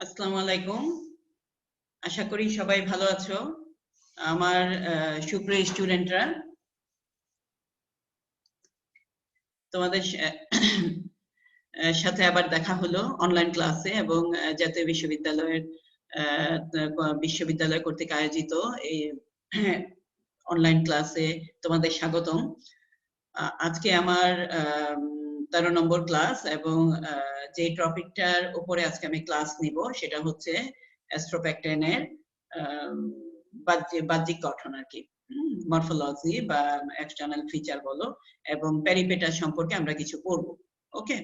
আসসালামু আলাইকুম। আশা করি সবাই ভালো আছো। আমার সুপ্রিয় স্টুডেন্টরা, তোমাদের সাথে আবার দেখা হলো অনলাইন ক্লাসে এবং জাতীয় বিশ্ববিদ্যালয় কর্তৃক আয়োজিত এই অনলাইন ক্লাসে তোমাদের স্বাগতম। আজকে আমার 13 নম্বর ক্লাস এবং যে টপিকটার উপরে আজকে আমি ক্লাস নিব সেটা হচ্ছে অ্যাস্ট্রোপ্যাকটেনের বাহ্যিক গঠন আর কি, মরফোলজি বা এক্সটার্নাল ফিচার বলো, এবং পেরিপেটা সম্পর্কে আমরা কিছু পড়ব। ওকে,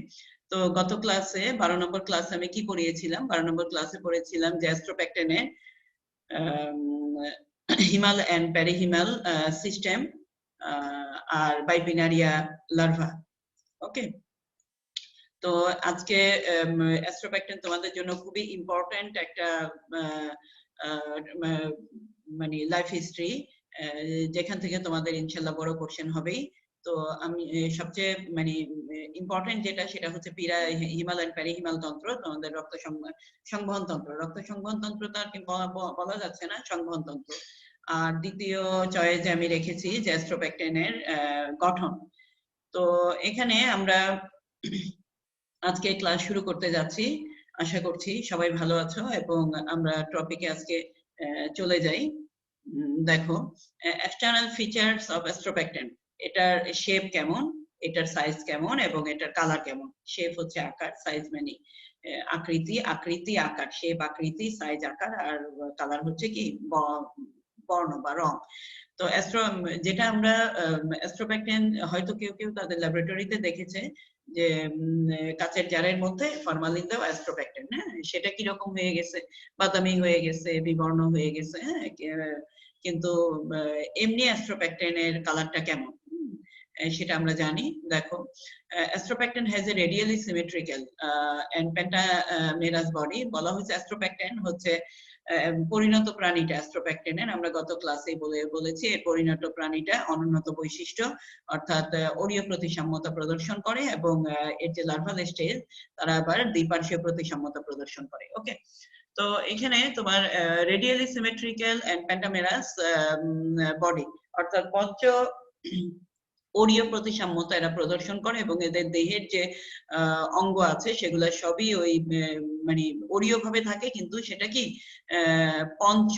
তো গত ক্লাসে 12 নম্বর ক্লাসে আমি কি পড়িয়েছিলাম? 12 নম্বর ক্লাসে পড়েছিলাম যে অ্যাস্ট্রোপ্যাকটেনের Himal and পেরিহিমাল system R বাইপিনারিয়া larva. ওকে, তো আজকে অ্যাস্ট্রোপ্যাকটেন তোমাদের জন্য খুবই ইম্পর্টেন্ট একটা মানে লাইফ হিস্ট্রি, যেখান থেকে তোমাদের ইনশাআল্লাহ বড় কোশ্চেন হবেই। তো আমি সবচেয়ে মানে ইম্পর্টেন্ট যেটা সেটা হচ্ছে হিমাল এন্ড পেরিহিমাল তন্ত্র, তোমাদের রক্ত সংবহন তন্ত্র। রক্ত সংবহন তন্ত্রটা বলা যাচ্ছে না, সংবহন তন্ত্র। আর দ্বিতীয় চয়েসে আমি রেখেছি যে অ্যাস্ট্রোপ্যাকটেনের গঠন। তো এখানে আমরা আজকে ক্লাস শুরু করতে যাচ্ছি। আশা করছি সবাই ভালো আছো এবং আমরা টপিকে আজকে চলে যাই। দেখো, এক্সটার্নাল ফিচারস অফ অ্যাস্ট্রোপ্যাকটেন। এটার শেপ কেমন, এটার সাইজ কেমন এবং এটার কালার কেমন। শেপ হচ্ছে আকার, সাইজ মানে আকৃতি, আকৃতি আকার, শেপ আকৃতি, সাইজ আকার, আর কালার হচ্ছে কি বর্ণ বা রং। তো যেটা আমরা অ্যাস্ট্রোপ্যাকটেন হয়তো কেউ কেউ তাদের ল্যাবরেটরিতে দেখেছে যে কাচের জারের মধ্যে ফরমালিন দেওয়া অ্যাস্ট্রোপ্যাকটেন, হ্যাঁ, সেটা কি রকম হয়ে গেছে, বাদামি হয়ে গেছে, বিবর্ণ হয়ে গেছে, হ্যাঁ, কিন্তু এমনি অ্যাস্ট্রোপ্যাকটেনের কালারটা কেমন সেটা আমরা জানি। দেখো, Astropecten has a radially symmetrical and pentamerous body. বলা হয়েছে অ্যাস্ট্রোপ্যাকটেন হচ্ছে পরিণত প্রাণীটা অ্যাস্ট্রোপ্যাকটেনের, আমরা গত ক্লাসে বলেছি এই পরিণত প্রাণীটা অনুন্নত বৈশিষ্ট্য অর্থাৎ অরীয় প্রতিসাম্যতা প্রদর্শন করে এবং এর যে লার্ভাল স্টেজ তারা আবার দ্বিপার্শ্বীয় প্রতিসাম্যতা প্রদর্শন করে। ওকে, তো এখানে তোমার radially symmetrical and pentamerous body অর্থাৎ অরীয় প্রতিসাম্যতা এরা প্রদর্শন করে এবং এদের দেহের যে অঙ্গ আছে সেগুলো সবই ওই মানে অরীয় ভাবে থাকে, কিন্তু সেটা কি পঞ্চ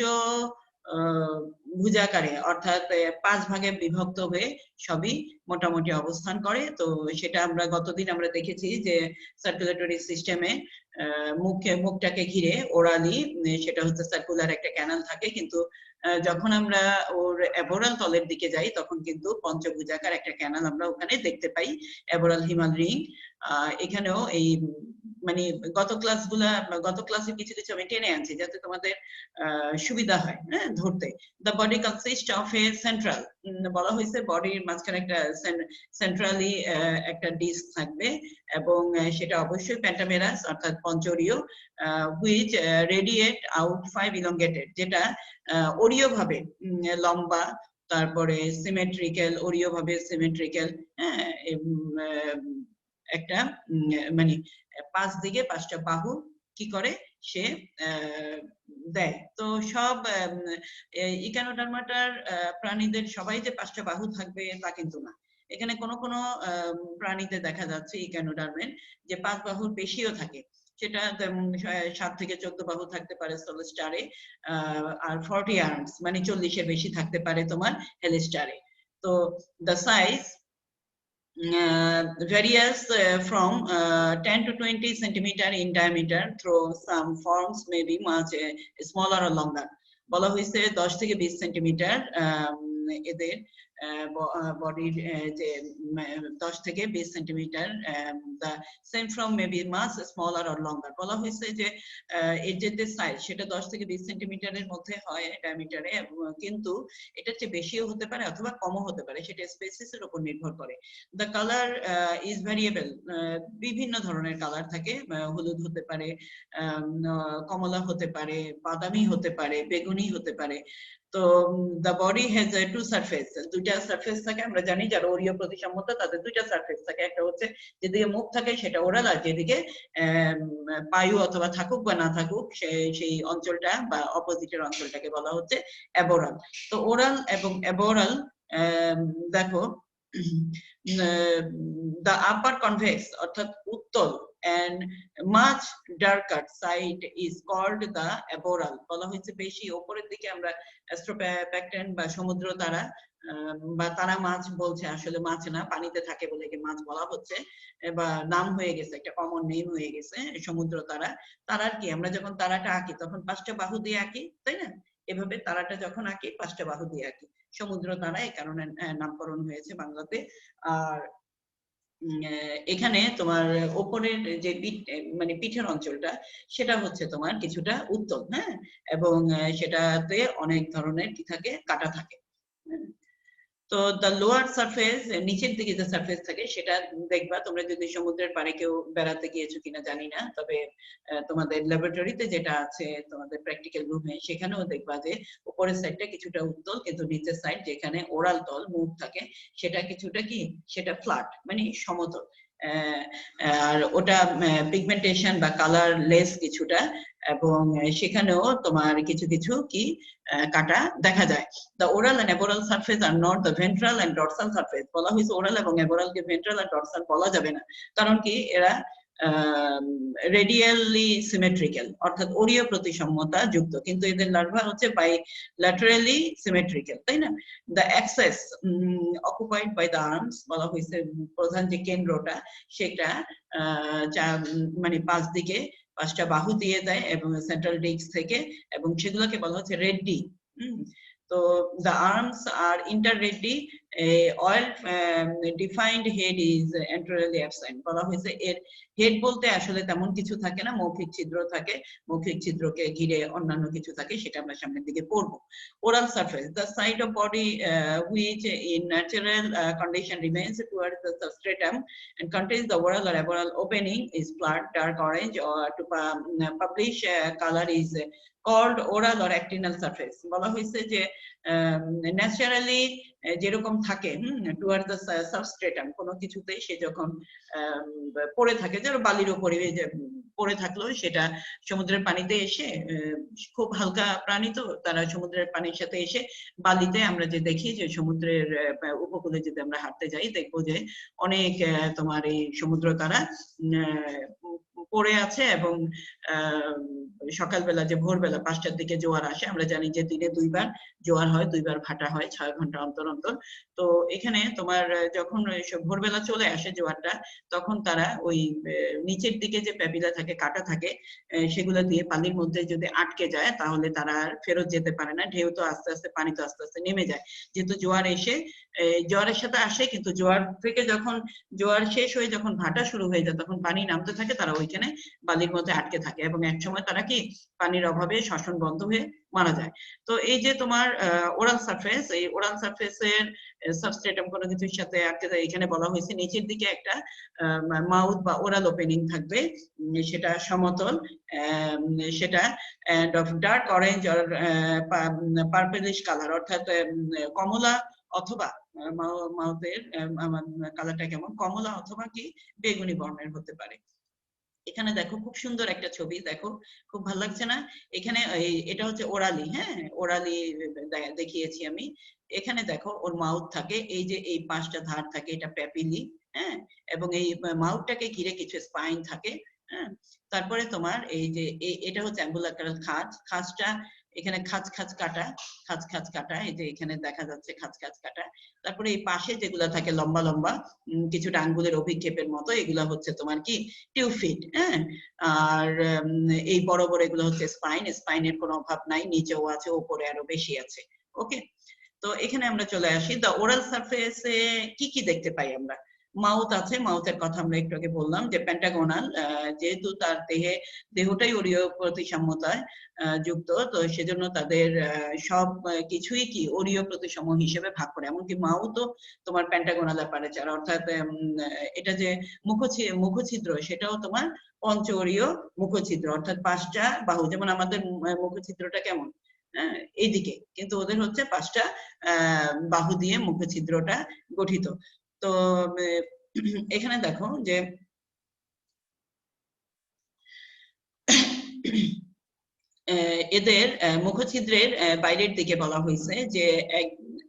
ভুজাকারে অর্থাৎ 5 ভাগে বিভক্ত হয়ে সবই মোটামুটি অবস্থান করে। তো সেটা আমরা গতদিন আমরা দেখেছি যে সার্কুলেটরি সিস্টেমে মুখটাকে ঘিরে ওরালি সেটা হচ্ছে সার্কুলার একটা ক্যানাল থাকে, কিন্তু যখন আমরা ওর অ্যাবোরাল তলের দিকে যাই তখন কিন্তু পঞ্চভুজাকার একটা ক্যানাল আমরা ওখানে দেখতে পাই, অ্যাবোরাল হিমাল রিং। এখানেও এই মানে গত ক্লাসে কিছু কিছু আমি টেনে আনছি যাতে তোমাদের সুবিধা হয় ধরতে। The body consist of a central, বলা হয়েছে বডির মাঝখানে একটা সেন্ট্রালি একটা ডিস্ক থাকবে এবং সেটা অবশ্যই পেন্টামেরাস অর্থাৎ পঞ্চরীয়, হুইচ রেডিয়েট আউট 5 ইলংগেটেড, যেটা অরীয় ভাবে লম্বা, তারপরে সিমেট্রিক্যাল, অরীয় ভাবে সিমেট্রিক্যাল, হ্যাঁ, একটা মানে 5 দিকে 5টা বাহু কি করে সে দেয়। তো সব ইকানোডার্মাটার প্রাণীদের সবাই যে 5টা বাহু থাকবে তা কিন্তু না। এখানে কোন কোন প্রাণীতে দেখা যাচ্ছে ইকানোডার্মের যে 5 বাহুর বেশিও থাকে, সেটা 7 থেকে 14 বাহু থাকতে পারে সোলোস্টারে, আর 40 আর্মস মানে 40-এর বেশি থাকতে পারে তোমার হেলিস্টারে। তো the size varies from 10 to 20 centimeter in diameter, though some forms may be much smaller or longer. বলা হয়েছে 10 থেকে 20 সেন্টিমিটার এদের বডির যে 10 থেকে 20 centimetre, the same form may be much smaller or longer. বলা হয়েছে যে এর যে সাইজ সেটা 10 থেকে 20 সেন্টিমিটারের মধ্যে হয় ডায়ামিটারে, কিন্তু এটার চেয়ে বেশিও হতে পারে অথবা কমও হতে পারে, সেটা স্পেসিসের উপর নির্ভর করে। দ্য কালার ইজ ভ্যারিয়েবল, বিভিন্ন ধরনের কালার থাকে, হলুদ হতে পারে, কমলা হতে পারে, বাদামি হতে পারে, বেগুনি হতে পারে। তো the body has two surface, দুইটা সারফেস থাকে। আমরা জানি যারা ওরিও প্রতিসম্মত তাদের দুইটা সারফেস থাকে, একটা হচ্ছে যেদিকে মুখ থাকে সেটা ওরাল, আর যেদিকে পায়ু অথবা থাকুক বা না থাকুক সেই অঞ্চলটা বা অপোজিটের অঞ্চলটাকে বলা হচ্ছে অ্যাবোরাল। তো ওরাল এবং অ্যাবোরাল দেখো the upper convex অর্থাৎ উত্তল and much darker side is called the aboral, বলা হয়েছে বেশি উপরের দিকে আমরা অ্যাস্ট্রোপ্যাকটেন বা সমুদ্র তারা বা তারা মাছ বলছে, আসলে মাছ না, পানিতে থাকে বলে কি মাছ বলা হচ্ছে, বা নাম হয়ে গেছে, একটা কমন নেম হয়ে গেছে সমুদ্র তারা। তারার কি আমরা যখন তারাটা আঁকি তখন 5টা বাহু দিয়ে আঁকি, তাই না? এভাবে তারাটা যখন আঁকি 5টা বাহু দিয়ে আঁকি, সমুদ্র তারা এই কারণে নামকরণ হয়েছে বাংলাতে। আর এখানে তোমার উপরের যে মানে পিঠের অঞ্চলটা সেটা হচ্ছে তোমার কিছুটা উত্তল, হ্যাঁ, এবং সেটাতে অনেক ধরনের কি থাকে, কাটা থাকে। তো দ্য লোয়ার সারফেস, নিচের দিকে যে সারফেস থাকে সেটা দেখবা তোমরা যদি সমুদ্রের পাড়ে কেউ বেড়াতে গিয়েছো কিনা জানি না, তবে তোমাদের ল্যাবরেটরিতে যেটা আছে তোমাদের প্র্যাকটিক্যাল রুমে সেখানেও দেখবা যে উপরের সাইডটা কিছুটা উত্তল, কিন্তু নিচের সাইড যেখানে ওরাল তল মুখ থাকে সেটা কিছুটা কি, সেটা ফ্ল্যাট মানে সমতল। আর ওটা পিগমেন্টেশন বা কালার লেস কিছুটা, এবং সেখানেও তোমার কিছু কিছু কি কাটা দেখা যায়। The oral and aboral surface are not the ventral and dorsal surface, বলা হয়েছে ওরাল এবং অ্যাবোরালকে ভেন্ট্রাল আর ডরসাল বলা যাবে না, কারণ কি এরা রেডিয়ালি সিমেট্রিক্যাল অর্থাৎ ওরিও প্রতিসম্যতা যুক্ত, কিন্তু এদের লার্ভা হচ্ছে বাইল্যাটারালি সিমেট্রিক্যাল, তাই না? The axis occupied by the arms, বলা হয়েছে প্রধান যে কেন্দ্রটা সেটা মানে 5 দিকে 5টা বাহু দিয়ে দেয় এবং সেন্ট্রাল ডিস্ক থেকে, এবং সেগুলোকে বলা হচ্ছে রেডি। তো the arms are interreddy, oil defined head is anteriorly absent, বলা হয়েছে এর হেড বলতে আসলে তেমন কিছু থাকে না, মৌখিক ছিদ্র থাকে, মৌখিক ছিদ্রকে ঘিরে অন্যান্য কিছু থাকে, সেটা আমরা সামনের দিকে পড়বো। Oral surface, the side of body which in natural condition remains towards the substratum and contains the oral or aboral opening is flat dark orange, or to publish color is called oral or actinal surface, বলা হয়েছে যে naturally যেরকম থাকে toward the সাবস্ট্রেটাম, কোনো কিছুতে সে যখন পড়ে থাকে, যেন বালির উপরে পড়ে থাকলো সেটা সমুদ্রের পানিতে এসে, খুব হালকা প্রাণী তো তারা সমুদ্রের পানির সাথে এসে বালিতে আমরা যে দেখি যে সমুদ্রের উপকূলে যদি আমরা হাঁটতে যাই দেখবো যে অনেক তোমার এই সমুদ্র তারা পড়ে আছে, এবং সকালবেলা যে ভোরবেলা 5টার দিকে জোয়ার আসে, আমরা জানি যে দিনে 2বার জোয়ার হয়, 2বার ভাটা হয় 6 ঘন্টা অন্তর অন্তর। তো এখানে তোমার যখন ভোরবেলা চলে আসে জোয়ারটা, তখন তারা ওই নিচের দিকে যে প্যাপিলা থাকে, কাটা থাকে, সেগুলো দিয়ে পানির মধ্যে যদি আটকে যায় তাহলে তারা আর ফেরত যেতে পারে না, ঢেউ তো আস্তে আস্তে, পানি তো আস্তে আস্তে নেমে যায়, যেহেতু জোয়ার এসে জোয়ারের সাথে আসে, কিন্তু জোয়ার থেকে যখন জোয়ার শেষ হয়ে যখন ভাটা শুরু হয়ে যায় তখন পানি নামতে থাকে, তারা ওইখানে বালির মধ্যে আটকে থাকে, এবং এক সময় তারা কি পানির অভাবে শ্বসন বন্ধ হয়ে মারা যায়। তো এই যে তোমার ওরাল সারফেস, এই ওরাল সারফেসের সাবস্ট্রেটাম কোনো কিছুর সাথে আটকে যায়, এখানে বলা হয়েছে নিচের দিকে একটা মাউথ বা ওরাল ওপেনিং থাকবে, সেটা সমতল, সেটা and of dark orange or purplish color, অর্থাৎ কমলা অথবা মাউথের কালারটা কেমন, কমলা অথবা কি বেগুনি বর্ণের হতে পারে। এখানে দেখো খুব সুন্দর একটা ছবি, দেখো খুব ভালো লাগছে না? এখানে এটা হচ্ছে ওরালি, হ্যাঁ, ওরালি দেখিয়েছি আমি। এখানে দেখো ওর মাউথ থাকে, এই যে এই 5টা ধার থাকে, এটা প্যাপিলি, হ্যাঁ, এবং এই মাউথটাকে ঘিরে কিছু স্পাইন থাকে, হ্যাঁ। তারপরে তোমার এই যে এটা হচ্ছে অ্যাম্বুলাকারাল খাঁজ, খাঁজটা এখানে খাঁজ খাঁজ কাটা, খাঁজ খাঁজ কাটা, এই যে এখানে দেখা যাচ্ছে খাঁজ খাঁজ কাটা। তারপরে এই পাশে যেগুলা থাকে লম্বা লম্বা কিছুটা আঙ্গুলের অভিক্ষেপের মতো, এগুলা হচ্ছে তোমার কি টিউফিড, হ্যাঁ। আর এই বড় বড় এগুলো হচ্ছে স্পাইন, স্পাইনের কোনো অভাব নাই, নিচেও আছে, উপরে আরো বেশি আছে। ওকে, তো এখানে আমরা চলে আসি দা ওরাল সারফেসে কি কি দেখতে পাই আমরা। মাউথ আছে, মাউথের কথা আমরা একটু আগে বললাম যে পেন্টাগোনাল, যেহেতু তার দেহটাই ওরিও প্রতিসাম্যতায় যুক্ত, তো সেজন্য তাদের সব কিছুই কি ওরিও প্রতিসম হিসেবে ভাগ করে, এমনকি মাউথও তোমার পেন্টাগোনাল অ্যাপারেচার, অর্থাৎ এটা যে মুখছিদ্র সেটাও তোমার পঞ্চ ওরিও মুখছিদ্র, অর্থাৎ 5টা বাহু, যেমন আমাদের মুখছিদ্রটা কেমন এইদিকে, কিন্তু ওদের হচ্ছে 5টা বাহু দিয়ে মুখছিদ্রটা গঠিত। তো এখানে দেখো যে এদের মুখছিদ্রের বাইরের দিকে বলা হয়েছে যে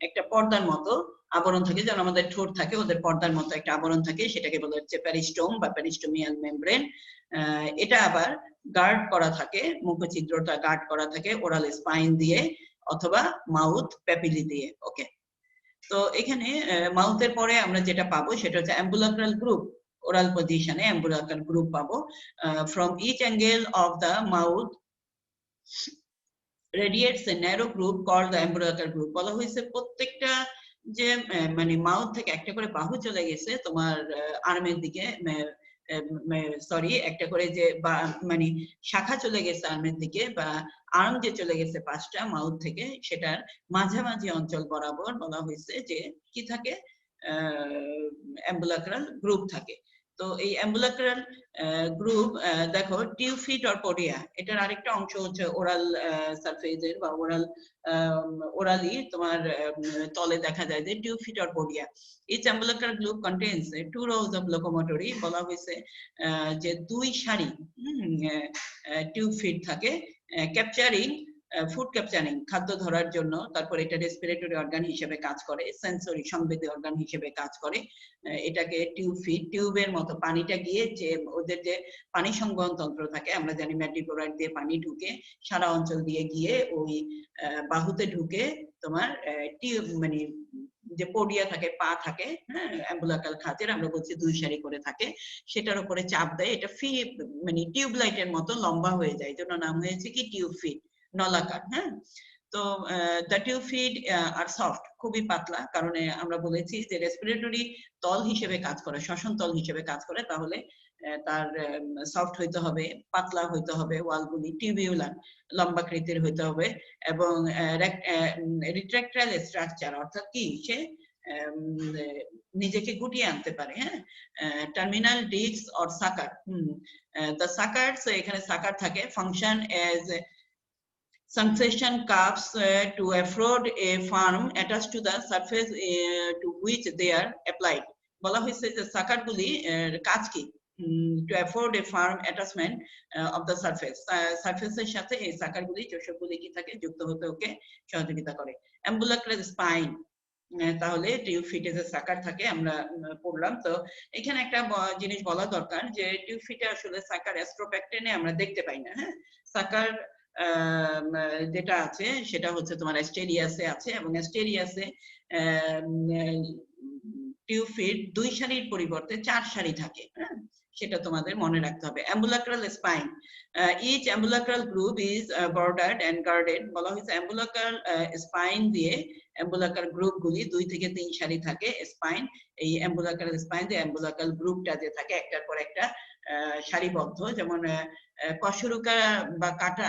একটা পর্দার মতো আবরণ থাকে, যেন আমাদের ঠোঁট থাকে, ওদের পর্দার মতো একটা আবরণ থাকে, সেটাকে বলা হচ্ছে পেরিস্টোম বা পেরিস্টোমিয়াল মেমব্রেন। এটা আবার গার্ড করা থাকে, মুখছিদ্রটা গার্ড করা থাকে ওরাল স্পাইন দিয়ে অথবা মাউথ প্যাপিলি দিয়ে। ওকে, তো এখানে মাউথের পরে আমরা যেটা পাবো সেটা হচ্ছে অ্যাম্বুলাক্রাল গ্রুপ। ওরাল পজিশনে অ্যাম্বুলাক্রাল গ্রুপ পাবো। From each angle of the mouth radiates a narrow group called the ambulacral group। বলা হয়েছে প্রত্যেকটা যে মানে মাউথ থেকে একটা করে বাহু চলে গেছে তোমার আর্মের দিকে, সরি একটা করে যে মানে শাখা চলে গেছে আর্মের দিকে, বা আর্ম যে চলে গেছে 5টা মাউথ থেকে, সেটার মাঝামাঝি অঞ্চল বরাবর বলা হয়েছে যে কি থাকে, অ্যাম্বুলাক্রাল গ্রুপ থাকে। তো এই অ্যাম্বুলাক্রাল গ্রুপ দেখো টিউফিট অর পোডিয়া, এটার আরেকটা অংশ হচ্ছে ওরাল সারফেসের বা ওরালি তোমার তলে দেখা যায় যে টিউফিট or পোডিয়া। Each ambulacral group contains 2 rows of locomotory। বলা হয়েছে যে 2 সারি টিউফিট থাকে, ক্যাপচারিং ফুড ক্যাপচারিং, খাদ্য ধরার জন্য। তারপর এটা রেসপিরেটরি অর্গান হিসেবে কাজ করে, সেন্সরি সংবেদী অর্গান হিসেবে কাজ করে। এটাকে টিউবফিট, টিউবের মতো পানিটা গিয়ে যে ওদের যে পানি সংবহন তন্ত্র থাকে, আমরা জানি ম্যাট্রিপোরাইট দিয়ে পানি ঢুকে সারা অঞ্চল দিয়ে গিয়ে ওই বাহুতে ঢুকে তোমার টিউব মানে যে পোডিয়া থাকে, পা থাকে, অ্যাম্বুলাক্রাল খাঁজের আমরা বলছি 2 সারি করে থাকে, সেটার উপরে চাপ দেয়, এটা মানে টিউবলাইটের মতো লম্বা হয়ে যায়, জন্য নাম হয়েছে কি টিউবফিট, নলাকার। তো দ্য টিউবফিট আর সফট, খুবই পাতলা, কারণ আমরা বলেছি যে রেসপিরেটরি তল হিসেবে কাজ করে, শ্বসন তল হিসেবে কাজ করে, তাহলে তার সফট হইতে হবে, পাতলা হইতে হবে, ওয়ালগুলি টিউবিউলার লম্বাকৃতির হইতে হবে, এবং রিট্রাক্টাইল স্ট্রাকচার, অর্থাৎ কি সে নিজেকে গুটিয়ে আনতে পারে। Terminal disc or sucker, the suckers, এখানে সাকার থাকে, function as succession cups to afford a farm attached to the surface to which they are applied। বলা হয়েছে যে সাকারগুলি কাজ কি, to afford a firm attachment of the surface, সারফেসের সাথে এই সাকারগুলি চোষকগুলি কি থাকে, যুক্ত হতে ওকে সহযোগিতা করে। অ্যাম্বুলাক্রাল স্পাইন, তাহলে টিউবফিটে যে সাকার থাকে আমরা পড়লাম। তো এখানে একটা জিনিস বলা দরকার যে টিউবফিটে আসলে সাকার অ্যাস্ট্রোপ্যাক্টেনে আমরা দেখতে পাই না। সাকার যেটা আছে সেটা হচ্ছে তোমার অ্যাস্টেরিয়াসে আছে, এবং অ্যাস্টেরিয়াসে টিউবফিট 2 সারির পরিবর্তে 4 সারি থাকে, সেটা তোমাদের মনে রাখতে হবে। অ্যাম্বুলাক্রাল spine, each ambulacral group is bordered and guarded। বলা হয়েছে অ্যাম্বুলাক্রাল স্পাইন দিয়ে অ্যাম্বুলাক্রাল গ্রুপ গুলি 2 থেকে 3 সারি থাকে স্পাইন, এই অ্যাম্বুলাক্রাল স্পাইন দিয়ে অ্যাম্বুলাক্রাল গ্রুপটা যে থাকে একটার পর একটা সারিবদ্ধ, যেমন কশরুকা বা কাটা,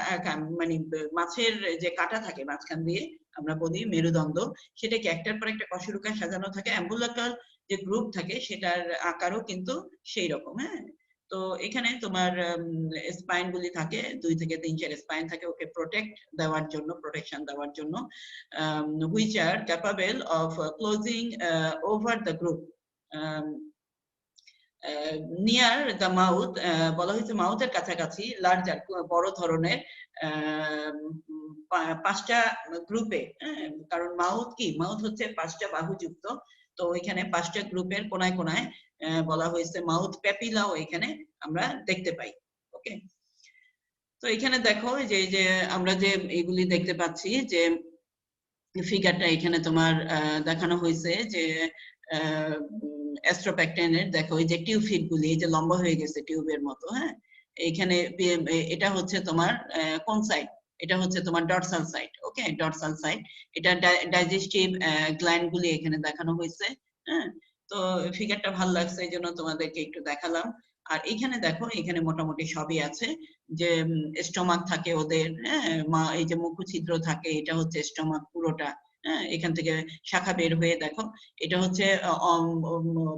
মানে মাছের যে কাটা থাকে মাঝখান দিয়ে আমরা বলি মেরুদণ্ড, সেটাকে একটার পর একটা কশরুকা সাজানো থাকে। অ্যাম্বুলাক্রাল যে গ্রুপ থাকে সেটার আকারও কিন্তু সেই রকম। তো এখানে তোমার স্পাইন গুলি থাকে, 2 থেকে 3 চার স্পাইন থাকে ওকে প্রোটেক্ট দেওয়ার জন্য, প্রোটেকশন দেওয়ার জন্য, which are capable of closing over the group near the mouth. বলা হয়েছে মাউথের কাছাকাছি লার্জার, বড় ধরনের 5টা গ্রুপে, কারণ মাউথ কি, মাউথ হচ্ছে 5টা বাহুযুক্ত, তো এখানে 5টা গ্রুপের কোনায় কোনায় বলা হয়েছে মাউথ প্যাপিলাও এখানে আমরা দেখতে পাই। ওকে, তো এখানে দেখো যে আমরা যে এগুলি দেখতে পাচ্ছি, যে ফিগারটা এখানে তোমার দেখানো হয়েছে যে অ্যাস্ট্রোপ্যাক্টেনের, দেখো এই যে টিউবফিট গুলি এই যে লম্বা হয়ে গেছে টিউবের মতো। এইখানে এটা হচ্ছে তোমার কোন সাইড, এটা হচ্ছে তোমার ডরসাল সাইড। ওকে, ডরসাল সাইড, এটা ডাইজেস্টিভ গ্ল্যান্ড গুলি এখানে দেখানো হয়েছে। তো ফিগারটা ভালো লাগছে এই জন্য তোমাদেরকে একটু দেখালাম। আর এখানে দেখো এখানে মোটামুটি সবই আছে, যে স্টোমাক থাকে ওদের, এই যে মুখছিদ্র থাকে, এটা হচ্ছে স্টোমাক পুরোটা, হ্যাঁ, এখান থেকে শাখা বের হয়ে দেখো এটা হচ্ছে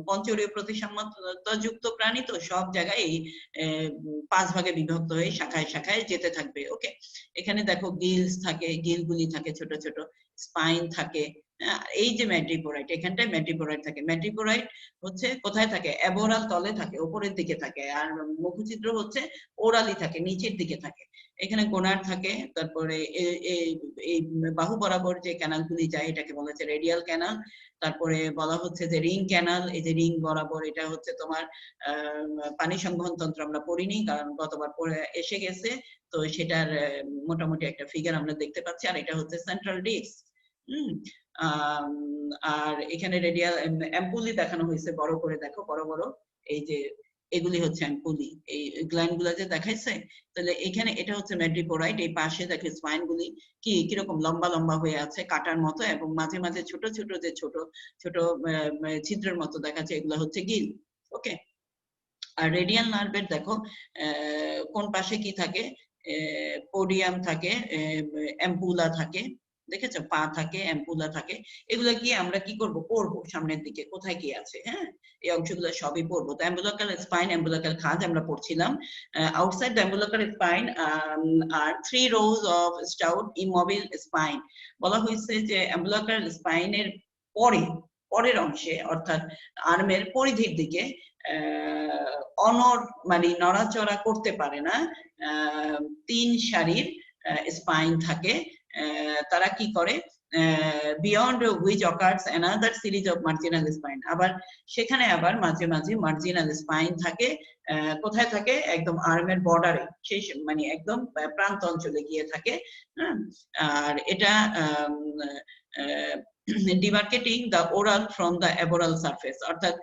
পঞ্চরীয় প্রতিসাম্যতাযুক্ত প্রাণী, তো সব জায়গায় এই 5 ভাগে বিভক্ত হয়ে শাখায় শাখায় যেতে থাকবে। ওকে, এখানে দেখো গিলস থাকে, গিলগুলি থাকে ছোট ছোট, স্পাইন থাকে। এই যে ম্যাড্রিপোরাইট, এখানটায় ম্যাড্রিপোরাইট থাকে। ম্যাড্রিপোরাইট হচ্ছে কোথায় থাকে? অ্যাবোরাল তলে থাকে, উপরের দিকে থাকে। আর মুখচিত্র হচ্ছে ওরালি থাকে, নিচের দিকে থাকে। এখানে গোনার থাকে, তারপরে এই বাহু বরাবর যে ক্যানালগুলি যায় এটাকে বলা হচ্ছে রেডিয়াল ক্যানাল। তারপরে বলা হচ্ছে যে রিং ক্যানাল, এই যে রিং বরাবর এটা হচ্ছে তোমার পানি সংবহন তন্ত্র আমরা পড়িনি, কারণ গতবার পড়ে এসে গেছে, তো সেটার মোটামুটি একটা ফিগার আমরা দেখতে পাচ্ছি। আর এটা হচ্ছে সেন্ট্রাল ডিস্ক। আর এখানে রেডিয়াল অ্যাম্পুলি দেখানো হয়েছে বড় করে, দেখো বড় বড় এই যে এগুলি হচ্ছে অ্যাম্পুলি, এই গ্ল্যান্ড গুলা যে দেখাইছে। তাহলে এখানে এটা হচ্ছে ম্যাড্রিপোরাইট, এই পাশে দেখো স্পাইন গুলি কিরকম লম্বা লম্বা হয়ে আছে কাটার মতো, এবং মাঝে মাঝে ছোট ছোট যে ছোট ছোট ছিদ্রের মতো দেখাচ্ছে, এগুলো হচ্ছে গিল। ওকে, আর রেডিয়াল নার্ভের দেখো কোন পাশে কি থাকে? পোডিয়াম থাকে, অ্যাম্পুলা থাকে, দেখেছো? পা থাকে, অ্যাম্পুলা থাকে। এগুলো কি আমরা কি করব? পড়বো সামনের দিকে কোথায় কি আছে। হ্যাঁ, এই অংশগুলো সবই পড়বো। তো অ্যাম্বুলাকাল স্পাইন, অ্যাম্বুলাকাল খাঁজ আমরা পড়ছিলাম। আউটসাইড দ্য অ্যাম্বুলাকাল স্পাইন আর 3 rows of stout immobile spine। বলা হয়েছে যে অ্যাম্বুলাকাল স্পাইনের পরের অংশে, অর্থাৎ আর্মের পরিধির দিকে মানে নড়াচড়া করতে পারে না 3 সারির স্পাইন থাকে। তারা কি করে? beyond which occurs another series of marginal spine। আবার সেখানে আবার মাঝে মাঝে মার্জিনাল স্পাইন থাকে। কোথায় থাকে? একদম আর্মের বর্ডারে, সেই মানে একদম প্রান্ত অঞ্চলে গিয়ে থাকে। আর এটা demarcating the oral from the aboral surface, অর্থাৎ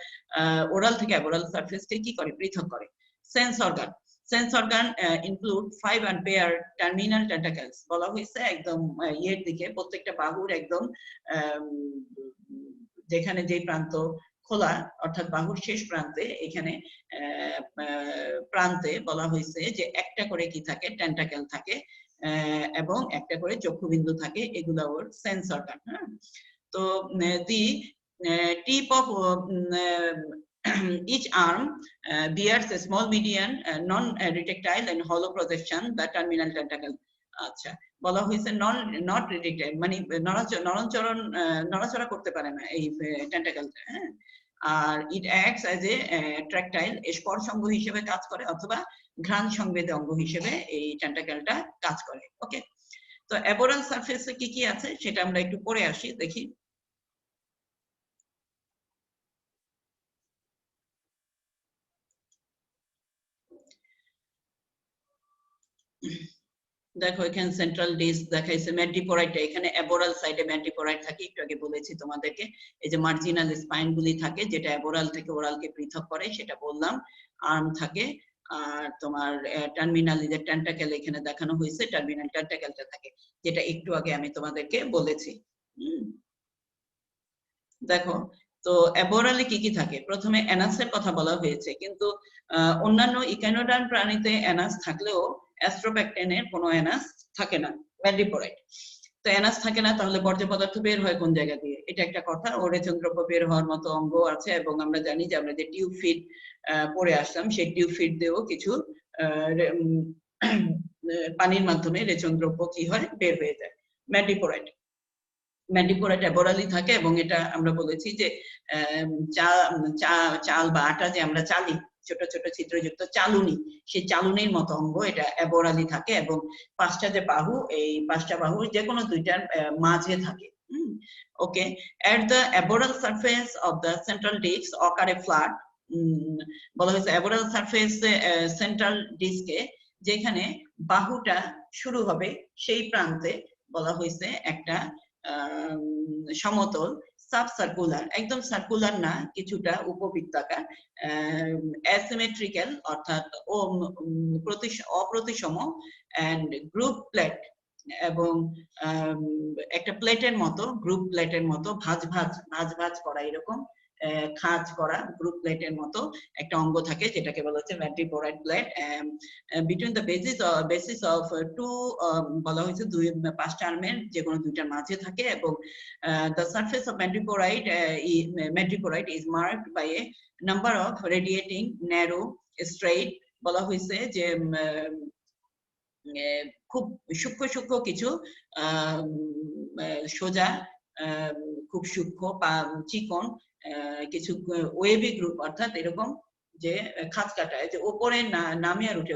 ওরাল থেকে অ্যাবোরাল সারফেসকে কি করে? পৃথক করে। Sense organ include 5 unpaired terminal tentacles। বলা হয়েছে একদম ইয়ের দিকে, প্রত্যেকটা বাহুর একদম যেখানে যে প্রান্ত খোলা, অর্থাৎ বাহুর শেষ প্রান্তে, এখানে প্রান্তে বলা হয়েছে যে একটা করে কি থাকে? টেন্টাকেল থাকে, এবং একটা করে চক্ষুবিন্দু থাকে। এগুলা ওর সেন্স অর্গান। হ্যাঁ, তো the tip of each arm bears a small median non-retractile and hollow projection, the terminal tentacle। আচ্ছা, বলা হয়েছে নট রিট্রাক্টাইল, মানে নড়াচড়া করতে পারে না এই টেন্টাকেলটা। হ্যাঁ, আর ইট অ্যাক্টস অ্যাজ এ ট্র্যাকটাইল, স্পর্শ অঙ্গ হিসেবে কাজ করে, অথবা ঘ্রাণ সংবেদী অঙ্গ হিসেবে এই টেন্টাকেলটা কাজ করে। ওকে, তো অ্যাবোরাল সারফেসে কি কি আছে সেটা আমরা একটু পরে আসি, দেখি। দেখো এখানে সেন্ট্রাল ডিস্ক দেখাইছে, ম্যাড্রিপোরাইট, এখানে অ্যাবোরাল সাইডে ম্যাড্রিপোরাইট থাকে, একটু আগে বলেছি তোমাদেরকে। এই যে মার্জিনাল স্পাইন গুলি থাকে, যেটা অ্যাবোরাল থেকে ওরালকে পৃথক করে, সেটা বললাম। আর্ম থাকে, আর তোমার টার্মিনাল যে টেন্টাকেল এখানে দেখানো হয়েছে, টার্মিনাল টেন্টাকেলটা থাকে, যেটা একটু আগে আমি তোমাদেরকে বলেছি। দেখো, তো অ্যাবোরালে কি কি থাকে? প্রথমে অ্যানাসের কথা বলা হয়েছে, কিন্তু অন্যান্য ইকানোডার্ম প্রাণীতে অ্যানাস থাকলেও অ্যাস্ট্রোব্যাকটেনের কোনো অ্যানাস থাকে না, ম্যাড্রিপোরাইট। তো অ্যানাস থাকে না, তাহলে বর্জ্য পদার্থ বের হয় কোন জায়গা দিয়ে? এটা একটা কথা। ও রেচনদ্রব্য বের হওয়ার মতো অঙ্গ আছে, এবং আমরা জানি যে আমরা যে টিউব ফিড পড়ে আসলাম, সেই টিউব ফিড দিয়েও কিছু পানির মাধ্যমে রেচনদ্রব্য কি হয়? বের হয়ে যায়। ম্যাড্রিপোরাইট অ্যাবোরালি থাকে, এবং এটা আমরা বলেছি যে চাল বা আটা যে আমরা চালি, ছোট ছোট ছিদ্রযুক্ত চালুনি, সেই চালুনির মতো অঙ্গ এটা অ্যাবোরালি থাকে, এবং 5টা যে বাহু, এই 5টা বাহু যে কোনো দুইটার মাঝে থাকে। ওকে, at the aboral surface of the central disc occur a flat। বলা হয়েছে অ্যাবোরাল সারফেস সেন্ট্রাল ডিস্কে যেখানে বাহুটা শুরু হবে, সেই প্রান্তে বলা হয়েছে একটা সমতল সাবসার্কুলার, একদম সার্কুলার না, কিছুটা উপবৃত্তাকার, অ্যাসিমেট্রিক্যাল অর্থাৎ অপ্রতিসম, এন্ড গ্রুপ প্লেট, এবং একটা প্লেটের মতো, গ্রুপ প্লেটের মতো ভাঁজ ভাঁজ করা এরকম খাঁজ করা গ্রুপ প্লেটের মতো একটা অঙ্গ থাকে যেটাকে বলা হচ্ছে madreporite plate between the basis of two বলা হয়েছে 5 আর্মের যে কোনো দুইটার মাঝে থাকে এবং the surface of madreporite is marked by a number of radiating narrow straight বলা হয়েছে যে খুব সূক্ষ্ম সূক্ষ্ম কিছু সোজা খুব সূক্ষ্ম চিকন কিছু ওয়েভি গ্রুপ অর্থাৎ এরকম যে খাঁজ কাটায় যে উপরে নামে আর উঠে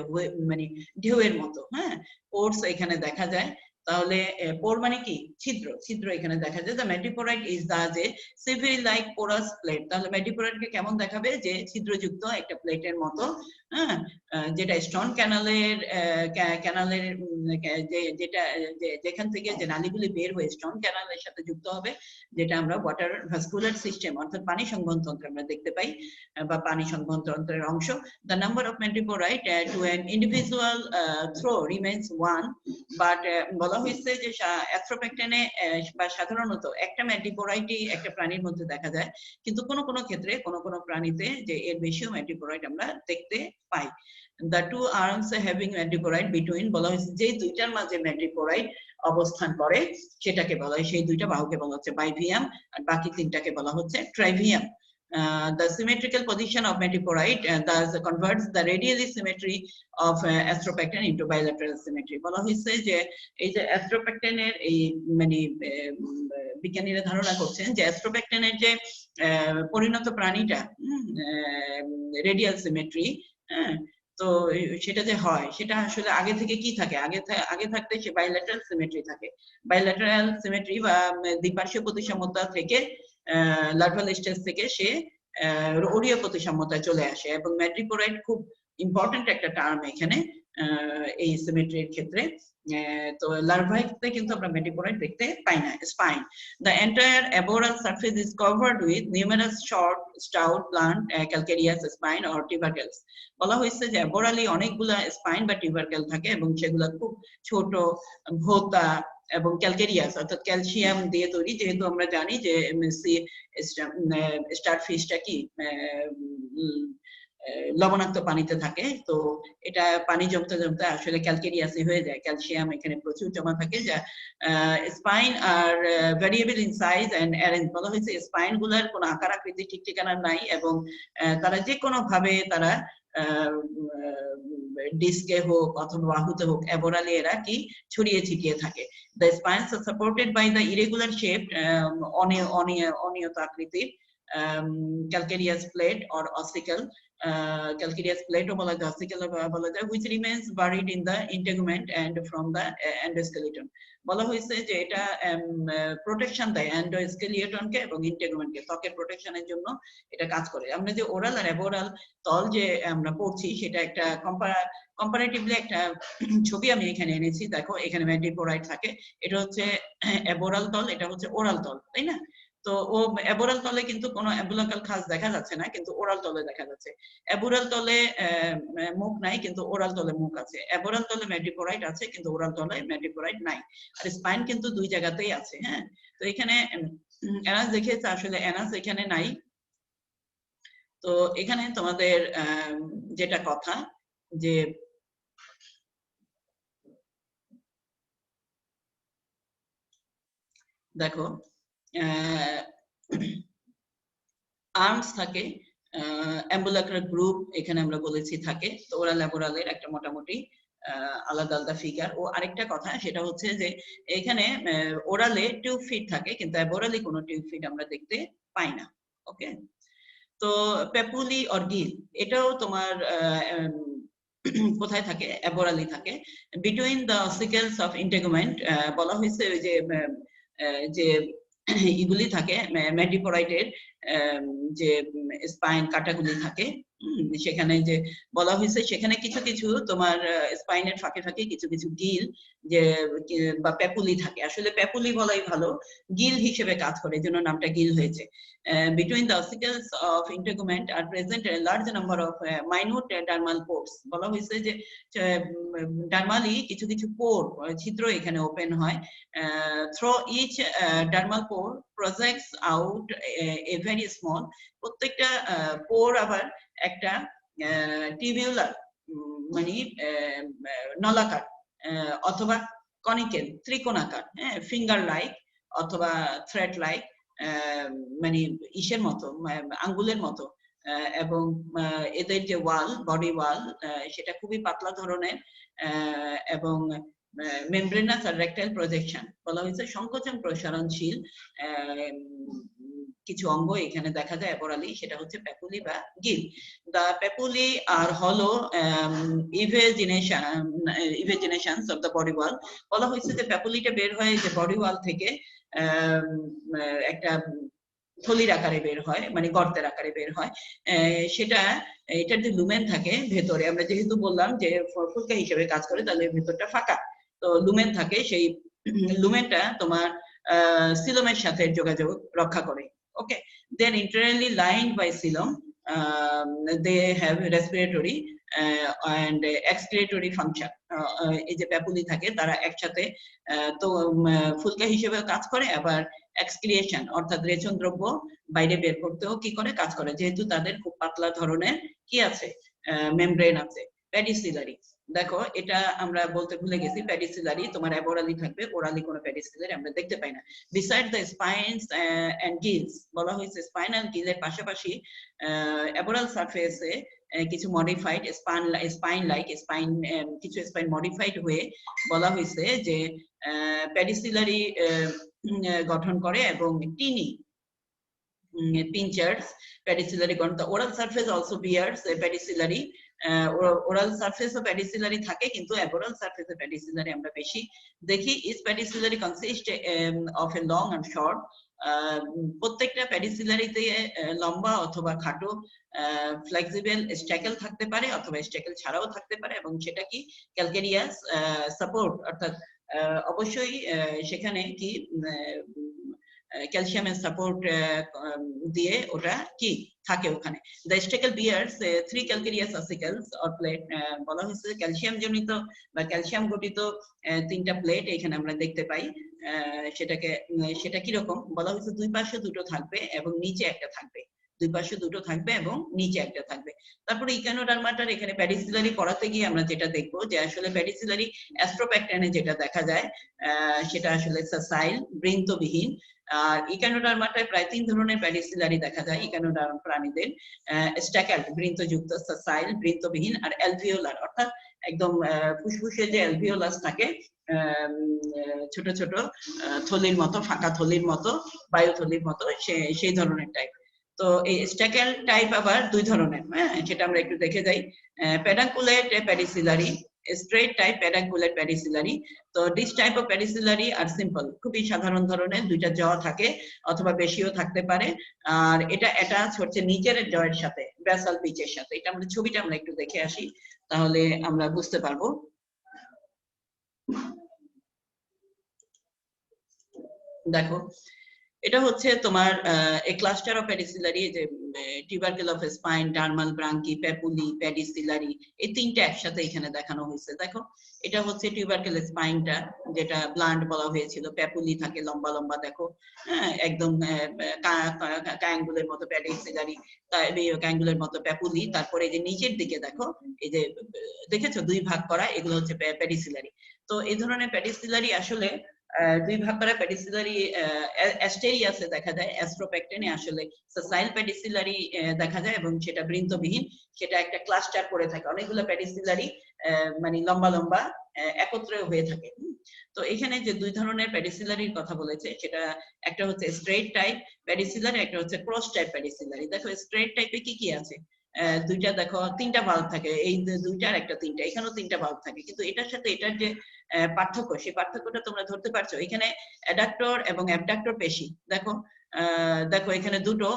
মানে ঢেউয়ের মতো হ্যাঁ পোর্স এখানে দেখা যায় তাহলে পোর মানে কি ছিদ্র ছিদ্র এখানে দেখা যায় the madreporite is the sieve like porous plate তাহলে madreporite কে কেমন দেখাবে যে ছিদ্রযুক্ত একটা প্লেটের মতো হ্যাঁ যেটা স্টোন ক্যানালের যেটা যেখান থেকে যে নালীগুলি বের হয়ে স্টোন ক্যানালের সাথে যুক্ত হবে যেটা আমরা ওয়াটার ভাস্কুলার সিস্টেম অর্থাৎ পানি সংবহন তন্ত্র আমরা দেখতে পাই বা পানি সংবহন তন্ত্রের অংশ the number of madreporite to an individual throw remains one but বলা হয়েছে যে অ্যাথ্রোপ্যাকটেনে বা সাধারণত একটা ম্যাড্রিপোরাইটই একটা প্রাণীর মধ্যে দেখা যায় কিন্তু কোন কোন ক্ষেত্রে কোন প্রাণীতে যে এর বেশিও ম্যাড্রিপোরাইট আমরা দেখতে পাই the two arms having madreporite between বলা হয়েছে যে দুইটার মাঝে ম্যাড্রিপোরাইট অবস্থান করে সেটাকে বলা হয় সেই দুইটা বাহুকে বলা হচ্ছে বাইভিয়াম আর বাকি তিনটাকে বলা হচ্ছে ট্রাইভিয়াম the symmetrical position of madreporite thus converts the radial symmetry of athropacten into bilateral symmetry বলা হয়েছে যে এই যে অ্যাথ্রোপ্যাকটেনের এই মানে বিজ্ঞানীরা ধারণা করছেন যে অ্যাথ্রোপ্যাকটেনের যে পরিণত প্রাণীটা রেডিয়াল সিমেট্রি তো সেটা যে হয় সেটা আসলে আগে থেকে কি থাকে আগে থাকতে সে বাইল্যাটারাল সিমেট্রি থাকে বাইল্যাটারাল সিমেট্রি বা দ্বিপার্শ্বীয় প্রতিসমতা থেকে লার্ভাল স্টেজ থেকে সে ওরীয় প্রতিসমতায় চলে আসে এবং ম্যাড্রিপোরাইট খুব ইম্পর্টেন্ট একটা টার্ম এখানে এই সিমেট্রির ক্ষেত্রে তো লার্ভাতে কিন্তু আমরা ম্যাড্রিপোরাইট দেখতে পাই না spine the entire aboral surface is covered with numerous short stout blunt calcareous spine or tubercles বলা হয়েছে যে অ্যাবোরালি অনেকগুলা স্পাইন বা টিউবারকেল থাকে এবং সেগুলো খুব ছোট ভোতা এবং ক্যালকেরিয়াস অর্থাৎ ক্যালসিয়াম দিয়ে তৈরি যেহেতু আমরা জানি যে স্টারফিশটা কি লবণাক্ত পানিতে থাকে তো এটা পানি জমতে জমতে আসলে ক্যালকেরিয়াসই হয়ে যায় ক্যালসিয়াম এখানে প্রচুর জমা থাকে যা spine are variable in size and arrange বলা হয়েছে স্পাইন গুলার কোনো আকার আকৃতি ঠিক ঠিকানা নাই এবং তারা যে কোনো ভাবে তারা ডিস্কে হোক অথবা বাহুতে হোক অ্যাবোরালি এরা কি ছড়িয়ে ছিটিয়ে থাকে the spines are supported by the irregular shaped অনিয়ত আকৃতির calcareous plate or ossicle calcareous plate বলা যায় ossicle বলা যায় which remains buried in the integument and from the endoskeleton বলা হয়েছে যে এটা প্রোটেকশন দেয় এন্ডোস্কেলিটনকে এবং ইন্টেগুমেন্টকে ত্বকের প্রোটেকশনের জন্য এটা কাজ করে আমরা যে ওরাল আর অ্যাবোরাল তল যে আমরা পড়ছি সেটা একটা কম্পারেটিভলি একটা ছবি আমি এখানে এনেছি দেখো এখানে ম্যাড্রিপোরাইট থাকে এটা হচ্ছে অ্যাবোরাল তল এটা হচ্ছে ওরাল তল তাই না তো ও অ্যাবোরাল তলে কিন্তু কোনো অ্যাম্বুলাকাল খাঁজ দেখা যাচ্ছে না কিন্তু ওরাল তলে দেখা যাচ্ছে অ্যাবোরাল তলে মুখ নাই কিন্তু ওরাল তলে মুখ আছে অ্যাবোরাল তলে ম্যাড্রিপোরাইট আছে কিন্তু ওরাল তলে ম্যাড্রিপোরাইট নাই আর স্পাইন কিন্তু দুই জায়গাতেই আছে হ্যাঁ তো এখানে অ্যানাস দেখিয়েছে আসলে অ্যানাস এখানে নাই তো এখানে তোমাদের যেটা কথা যে দেখো আর্মস থাকে অ্যাম্বুলাকার গ্রুপ এখানে আমরা বলেছি থাকে তো ওরাল অ্যাবোরালের একটা মোটামুটি আলাদা আলাদা ফিগার ও আরেকটা কথা সেটা হচ্ছে যে এখানে ওরালে টিউব ফিট থাকে কিন্তু অ্যাবোরালি কোনো টিউব ফিট আমরা দেখতে পাই না ওকে তো পেপুলি অর গিল এটাও তোমার কোথায় থাকে অ্যাবোরালি থাকে বিটুইন দ্য অসিকেলস অফ ইন্টেগুমেন্ট বলা হয়েছে ওই যে ইগুলি থাকে ম্যাড্রিপোরাইটের যে স্পাইন কাটাগুলি থাকে সেখানে যে বলা হয়েছে সেখানে কিছু কিছু তোমার স্পাইনের ফাঁকে ফাঁকে কিছু কিছু গিল যে বা পেপুলি থাকে আসলে পেপুলি বলাই ভালো গিল হিসেবে কাজ করে এজন্য নামটা গিল হয়েছে between the ossicles of integument are present a large number of minute dermal pores বলা হয়েছে যে ডার্মালি কিছু কিছু পোর ছিদ্র এখানে ওপেন হয় through each dermal pore projects out a very small, প্রত্যেকটা পোর আবার একটা টিবিউলার মানে নলাকার অথবা কনিক্যাল ত্রিকোণাকার, ফিঙ্গার লাইক অথবা থ্রেড লাইক, মানে ইসের মতো আঙ্গুলের মতো, এবং এদের যে ওয়াল, বডি ওয়াল, সেটা খুবই পাতলা ধরনের, এবং মেমব্রেনাস আর রেকটাইল প্রজেকশন বলা হয়েছে সংকোচন প্রসারণশীল কিছু অঙ্গ এখানে দেখা যায় অ্যাপোরালি, সেটা হচ্ছে প্যাপুলি বা গিল। দা প্যাপুলি আর হলো ইভেজিনেশনস অফ দ্য বডি ওয়াল। বলা হয়েছে যে প্যাপুলিটা বের হয় যে বডি ওয়াল থেকে একটা থলির আকারে বের হয়, মানে গর্তের আকারে বের হয়। সেটা এটার যে লুমেন থাকে ভেতরে, আমরা যেহেতু বললাম যে ফুলকা হিসেবে কাজ করে, তাহলে ভেতরটা ফাঁকা, তো লুমেন থাকে, সেই লুমেনটা তোমার সিলোমের সাথে যোগাযোগ রক্ষা করে। ওকে, দেন internally lined by xylem, they have respiratory and excretory function. এই যে প্যাপুলি থাকে তারা একসাথে তো ফুলকা হিসেবে কাজ করে, আবার এক্সক্রিয়েশন অর্থাৎ রেচন দ্রব্য বাইরে বের করতেও কি করে, কাজ করে, যেহেতু তাদের খুব পাতলা ধরনের কি আছে, মেমব্রেন আছে। প্যাডিসিলারি, দেখো এটা আমরা বলতে ভুলে গেছি, প্যাডিসিলারি তোমার অ্যাবোরালি থাকবে, ওরালি কোনো প্যাডিসিলারি আমরা দেখতে পাই না। Beside the spines and gills, বলা হয়েছে স্পাইনাল গিলের পাশাপাশি অ্যাবোরাল সারফেসে কিছু মডিফাইড স্পাইন লাইক স্পাইন, কিছু স্পাইন মডিফাইড হয়ে বলা হয়েছে যে প্যাডিসিলারি গঠন করে, এবং টিনি pinchers pedicellary গঠন। Oral surface also bears pedicellariae, oral সারফেসও প্যাডিসিলারি থাকে, কিন্তু অ্যাবোরাল সারফেসে প্যাডিসিলারি আমরা বেশি দেখি। Is pedicellariae consist of a long and short, প্রত্যেকটা প্যাডিসিলারিতে লম্বা অথবা খাটো ফ্লেক্সিবল স্ট্যাকেল থাকতে পারে, অথবা স্ট্যাকেল ছাড়াও থাকতে পারে, এবং সেটা কি ক্যালকেরিয়াস সাপোর্ট, অর্থাৎ অবশ্যই সেখানে কি ক্যালসিয়ামের সাপোর্ট দিয়ে ওটা কি থাকে ওখানে। The stalk bears 3 calcareous ossicles or plate, বলা হয়েছে ক্যালসিয়াম জনিত বা ক্যালসিয়াম গঠিত 3টা প্লেট এখানে আমরা দেখতে পাই। সেটা কি রকম বলা হয়েছে, দুই পাশে দুটো থাকবে এবং নিচে একটা থাকবে, দুই পাশে দুটো থাকবে এবং নিচে একটা থাকবে। তারপরে ইকানোডার্মাটার এখানে প্যাডিসিলারি পড়াতে গিয়ে আমরা যেটা দেখবো যে আসলে প্যাডিসিলারি অ্যাস্ট্রোপ্যাকটানে যেটা দেখা যায় সেটা আসলে সাসাইল বৃন্তবিহীন, আর ইকানোডার্মাটায় প্রায় 3 ধরনের প্যাডিসিলারি দেখা যায় ইকানোডার্ম প্রাণীদের, স্ট্যাকেলড বৃন্তযুক্ত, সাসাইল বৃন্তবিহীন, আর অ্যালভিওলার অর্থাৎ একদম ফুসফুসে যে অ্যালভিওলাস থাকে ছোট ছোট থলির মতো, ফাঁকা থলির মতো, বায়ু থলির মতো, সেই ধরনের টাইপ। তো এই স্ট্যাকেল টাইপ আবার 2 ধরনের, সেটা আমরা একটু দেখে যাই। পেডাঙ্কুলেট প্যাডিসিলারি, straight type pedunculate pedicellary. তো this type of pedicellary are simple, খুবই সাধারণ ধরনের, দুইটা জ থাকে অথবা বেশিও থাকতে পারে, আর এটা অ্যাটাচ হচ্ছে নিচের জয়ের সাথে, ব্যাসাল পিচের সাথে। এটা আমরা ছবিটা আমরা একটু দেখে আসি, তাহলে আমরা বুঝতে পারবো। দেখো এটা হচ্ছে তোমার এ ক্লাস্টার অফ প্যাডিসিলারি, যে টিউবারকেল অফ স্পাইন, ডার্মাল ব্রাঙ্কি, প্যাপুলি, প্যাডিসিলারি, এই 3টা একসাথে এখানে দেখানো হয়েছে। দেখো এটা হচ্ছে টিউবারকেল স্পাইনটা, যেটা ব্লান্ট বলা হয়েছিল, প্যাপুলি থাকে লম্বা লম্বা, দেখো একদম কায়াঙ্গুলের মতো প্যাডিসিলারি, কায়াঙ্গুলের মতো প্যাপুলি। তারপরে এই যে নিচের দিকে দেখো, এই যে দেখেছো 2 ভাগ করা, এগুলো হচ্ছে প্যাডিসিলারি। তো এই ধরনের প্যাডিসিলারি আসলে 2 ভাগ করা প্যাডিসিলারি অ্যাস্টেরিয়াসে দেখা যায়, অ্যাস্ট্রোপ্যাকটেনে আসলে সাসাইল প্যাডিসিলারি দেখা যায়, এবং সেটা বৃন্তবিহীন, সেটা একটা ক্লাস্টার করে থাকে, অনেকগুলো প্যাডিসিলারি মানে লম্বা লম্বা একত্রে হয়ে থাকে। তো এখানে যে 2 ধরনের প্যাডিসিলারির কথা বলেছে, সেটা একটা হচ্ছে স্ট্রেট টাইপ প্যাডিসিলারি, একটা হচ্ছে ক্রস টাইপ প্যাডিসিলারি। দেখো স্ট্রেট টাইপে কি কি আছে, দুইটা দেখো 3টা ভাল্ব থাকে, এই 2টার একটা 3টা, এখানেও 3টা ভাল্ব থাকে, কিন্তু এটার সাথে এটার যে পার্থক্য, সেই পার্থক্যটা তোমরা ধরতে পারছো। এখানে অ্যাডাক্টর এবং অ্যাবডাক্টর পেশি, দেখো দেখো এখানে দুটো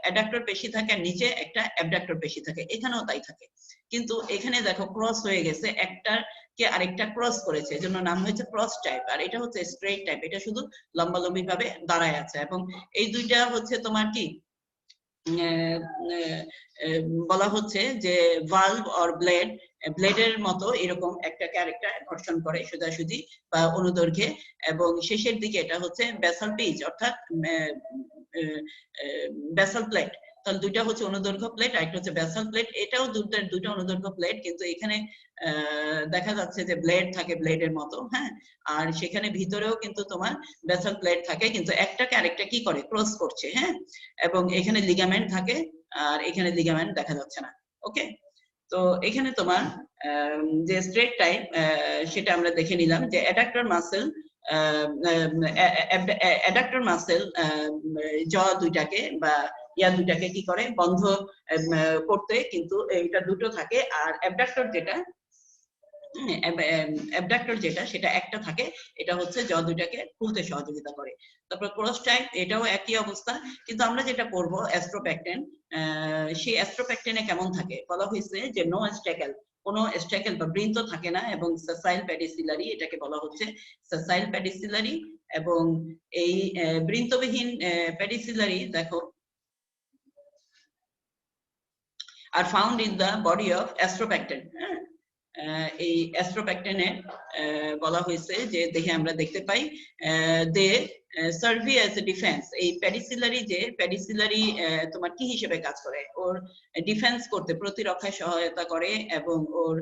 অ্যাডাক্টর পেশি থাকে, আর নিচে একটা অ্যাবডাক্টর পেশি থাকে, এখানেও তাই থাকে। কিন্তু এখানে দেখো ক্রস হয়ে গেছে, একটার কে আরেকটা ক্রস করেছে, এজন্য নাম হয়েছে ক্রস টাইপ। আর এটা হচ্ছে স্ট্রেট টাইপ, এটা শুধু লম্বালম্বি ভাবে দাঁড়ায় আছে। এবং এই দুইটা হচ্ছে তোমার কি বলা হচ্ছে যে ভালভ অর ব্লেডের মতো এরকম একটা ক্যারেক্টার ঘর্ষণ করে সোজাসুজি বা অনুদৈর্ঘ্যে, এবং শেষের দিকে এটা হচ্ছে বেসাল পিচ অর্থাৎ বেসাল প্লেট। তাহলে দুইটা হচ্ছে অনুদৈর্ঘ্য প্লেট আর একটা হচ্ছে বেসাল প্লেট। এটাও দুইটা অনুদৈর্ঘ্য প্লেট, কিন্তু এখানে দেখা যাচ্ছে যে ব্লেড থাকে ব্লেডের মতো, হ্যাঁ, আর সেখানে ভিতরেও কিন্তু তোমার বেসাল প্লেট থাকে, কিন্তু একটা ক্যারেক্টার কি করে ক্রস করছে, হ্যাঁ, এবং এখানে লিগামেন্ট থাকে আর এখানে লিগামেন্ট দেখা যাচ্ছে না। ওকে, তো এখানে তোমার যে স্ট্রেট টাইপ সেটা আমরা দেখে নিলাম যে অ্যাডাক্টর মাসেল, অ্যাডাক্টর মাসেল জ দুইটাকে বা দুইটাকে কি করে বন্ধ করতে, কিন্তু এটা দুটো থাকে, আর অ্যাবডাক্টর যেটা সেটা একটা থাকে, এটা হচ্ছে জ দুইটাকে খুলতে সহযোগিতা করে। তারপর ক্রস টাইপ, এটাও একই অবস্থা, কিন্তু আমরা যেটা পড়বো অ্যাস্ট্রোপ্যাকটেন, সেই অ্যাস্ট্রোপ্যাকটেনে কেমন থাকে বলা হয়েছে যে নো স্ট্যাকেল, কোনো স্ট্যাকেল বা বৃন্ত থাকে না, এবং সেসাইল প্যাডিসিলারি, এটাকে বলা হচ্ছে সেসাইল প্যাডিসিলারি। এবং এই বৃন্তবিহীন প্যাডিসিলারি দেখো আর found in the body of Astropecten. এই অ্যাস্ট্রোপ্যাকটেনে বলা হয়েছে যে দেখে আমরা দেখতে পাই দে সার্ভি অ্যাজ এ ডিফেন্স। এই প্যাডিসিলারি তোমার কি হিসেবে কাজ করে, ওর ডিফেন্স করতে, প্রতিরক্ষায় সহায়তা করে, এবং ওর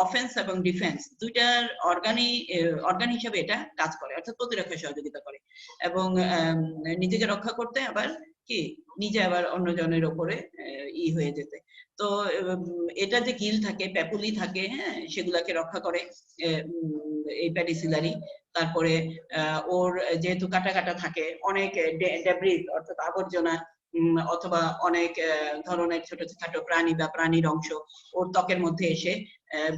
অফেন্স এবং ডিফেন্স দুইটার অর্গান হিসেবে এটা কাজ করে, অর্থাৎ প্রতিরক্ষায় সহযোগিতা করে, এবং নিজেকে রক্ষা করতে, আবার কি নিজে আবার অন্যজনের উপরে হয়ে যেতে। তো এটা যে গিল থাকে, প্যাপুলি থাকে, হ্যাঁ, সেগুলাকে রক্ষা করে এই প্যাডিসিলারি। তারপরে ওর যেহেতু কাটা কাটা থাকে, অনেক ডেব্রিস অর্থাৎ আবর্জনা অথবা অনেক ধরনের ছোটখাটো প্রাণী বা প্রাণীর অংশ ওর ত্বকের মধ্যে এসে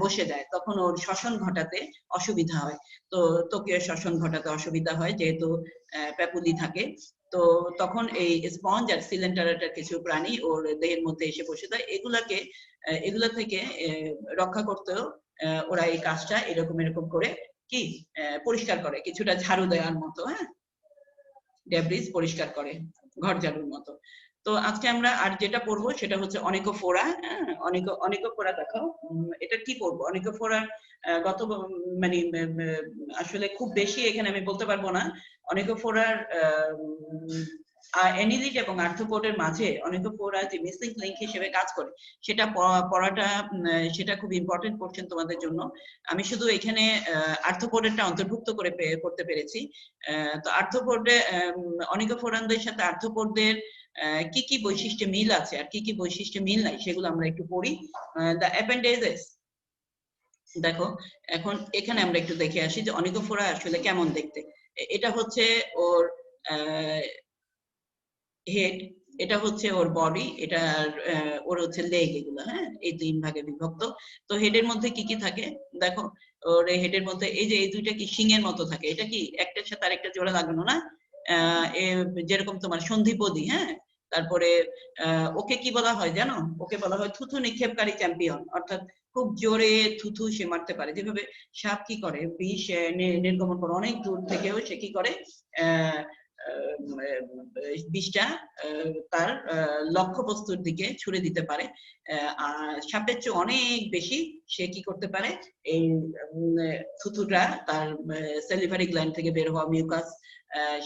বসে যায়, তখন ওর শ্বসন ঘটাতে অসুবিধা হয়। তো ত্বকের শ্বসন ঘটাতে অসুবিধা হয় যেহেতু প্যাপুলি থাকে। তো তখন এই স্পঞ্জ আর সিলেন্টারেটার কিছু প্রাণী ওর দেহের মধ্যে এসে বসে যায়, এগুলা থেকে রক্ষা করতেও ওরা এই কাজটা এরকম করে কি পরিষ্কার করে, কিছুটা ঝাড়ু দেওয়ার মতো, হ্যাঁ, ডেব্রিস পরিষ্কার করে ঘর ঝাড়ুর মতো। তো আজকে আমরা আর যেটা পড়বো সেটা হচ্ছে অনিকোফোরা। অনিকোফোরা দেখাও, এটা কি পড়বো? অনিকোফোরা গত মানে আসলে খুব বেশি এখানে আমি বলতে পারবো না। অনিকোফোরার অ্যানিলিড এবং আর্থ্রোপোডের মাঝে অনিকোফোরা যে মিসিং লিংক হিসেবে কাজ করে, সেটা পড়াটা সেটা খুব ইম্পর্টেন্ট পোরশন তোমাদের জন্য। আমি শুধু এখানে আর্থ্রোপোডেরটা অন্তর্ভুক্ত করে করতে পেরেছি। তো আর্থ্রোপোডে অনিকোফোরানদের সাথে আর্থ্রোপোডদের কি কি বৈশিষ্ট্য মিল আছে আর কি কি বৈশিষ্ট্য মিল নাই সেগুলো আমরা একটু পড়ি। দ্য অ্যাপেন্ডেজেস, দেখো এখন এখানে আমরা একটু দেখে আসি যে অনিকোফোরা আসলে কেমন দেখতে। এটা হচ্ছে ওর হেড, এটা হচ্ছে ওর বডি, এটা ওর হচ্ছে লেগ, এগুলো, হ্যাঁ, এই তিন ভাগে বিভক্ত। তো হেডের মধ্যে কি কি থাকে দেখো, ওর হেডের মধ্যে এই যে এই দুইটা কি শিংয়ের মতো থাকে, এটা কি একটার সাথে আরেকটা জোড়া লাগানো না, যেরকম তোমার সন্ধিপদী, হ্যাঁ। তারপরে ওকে কি বলা হয় জানো, ওকে বলা হয় থুথু নিক্ষেপকারী চ্যাম্পিয়ন, অর্থাৎ খুব জোরে থুথু সে মারতে পারে, যেভাবে সাপ কি করে বিষ নির্গমন করে, অনেক দূর থেকেও সে কি করে বিষটা তার লক্ষ্যবস্তুর দিকে ছুড়ে দিতে পারে। আর সাপের চেয়ে অনেক বেশি সে কি করতে পারে, এই থুথুটা তার সেলিভারি গ্ল্যান্ড থেকে বের হওয়া মিউকাস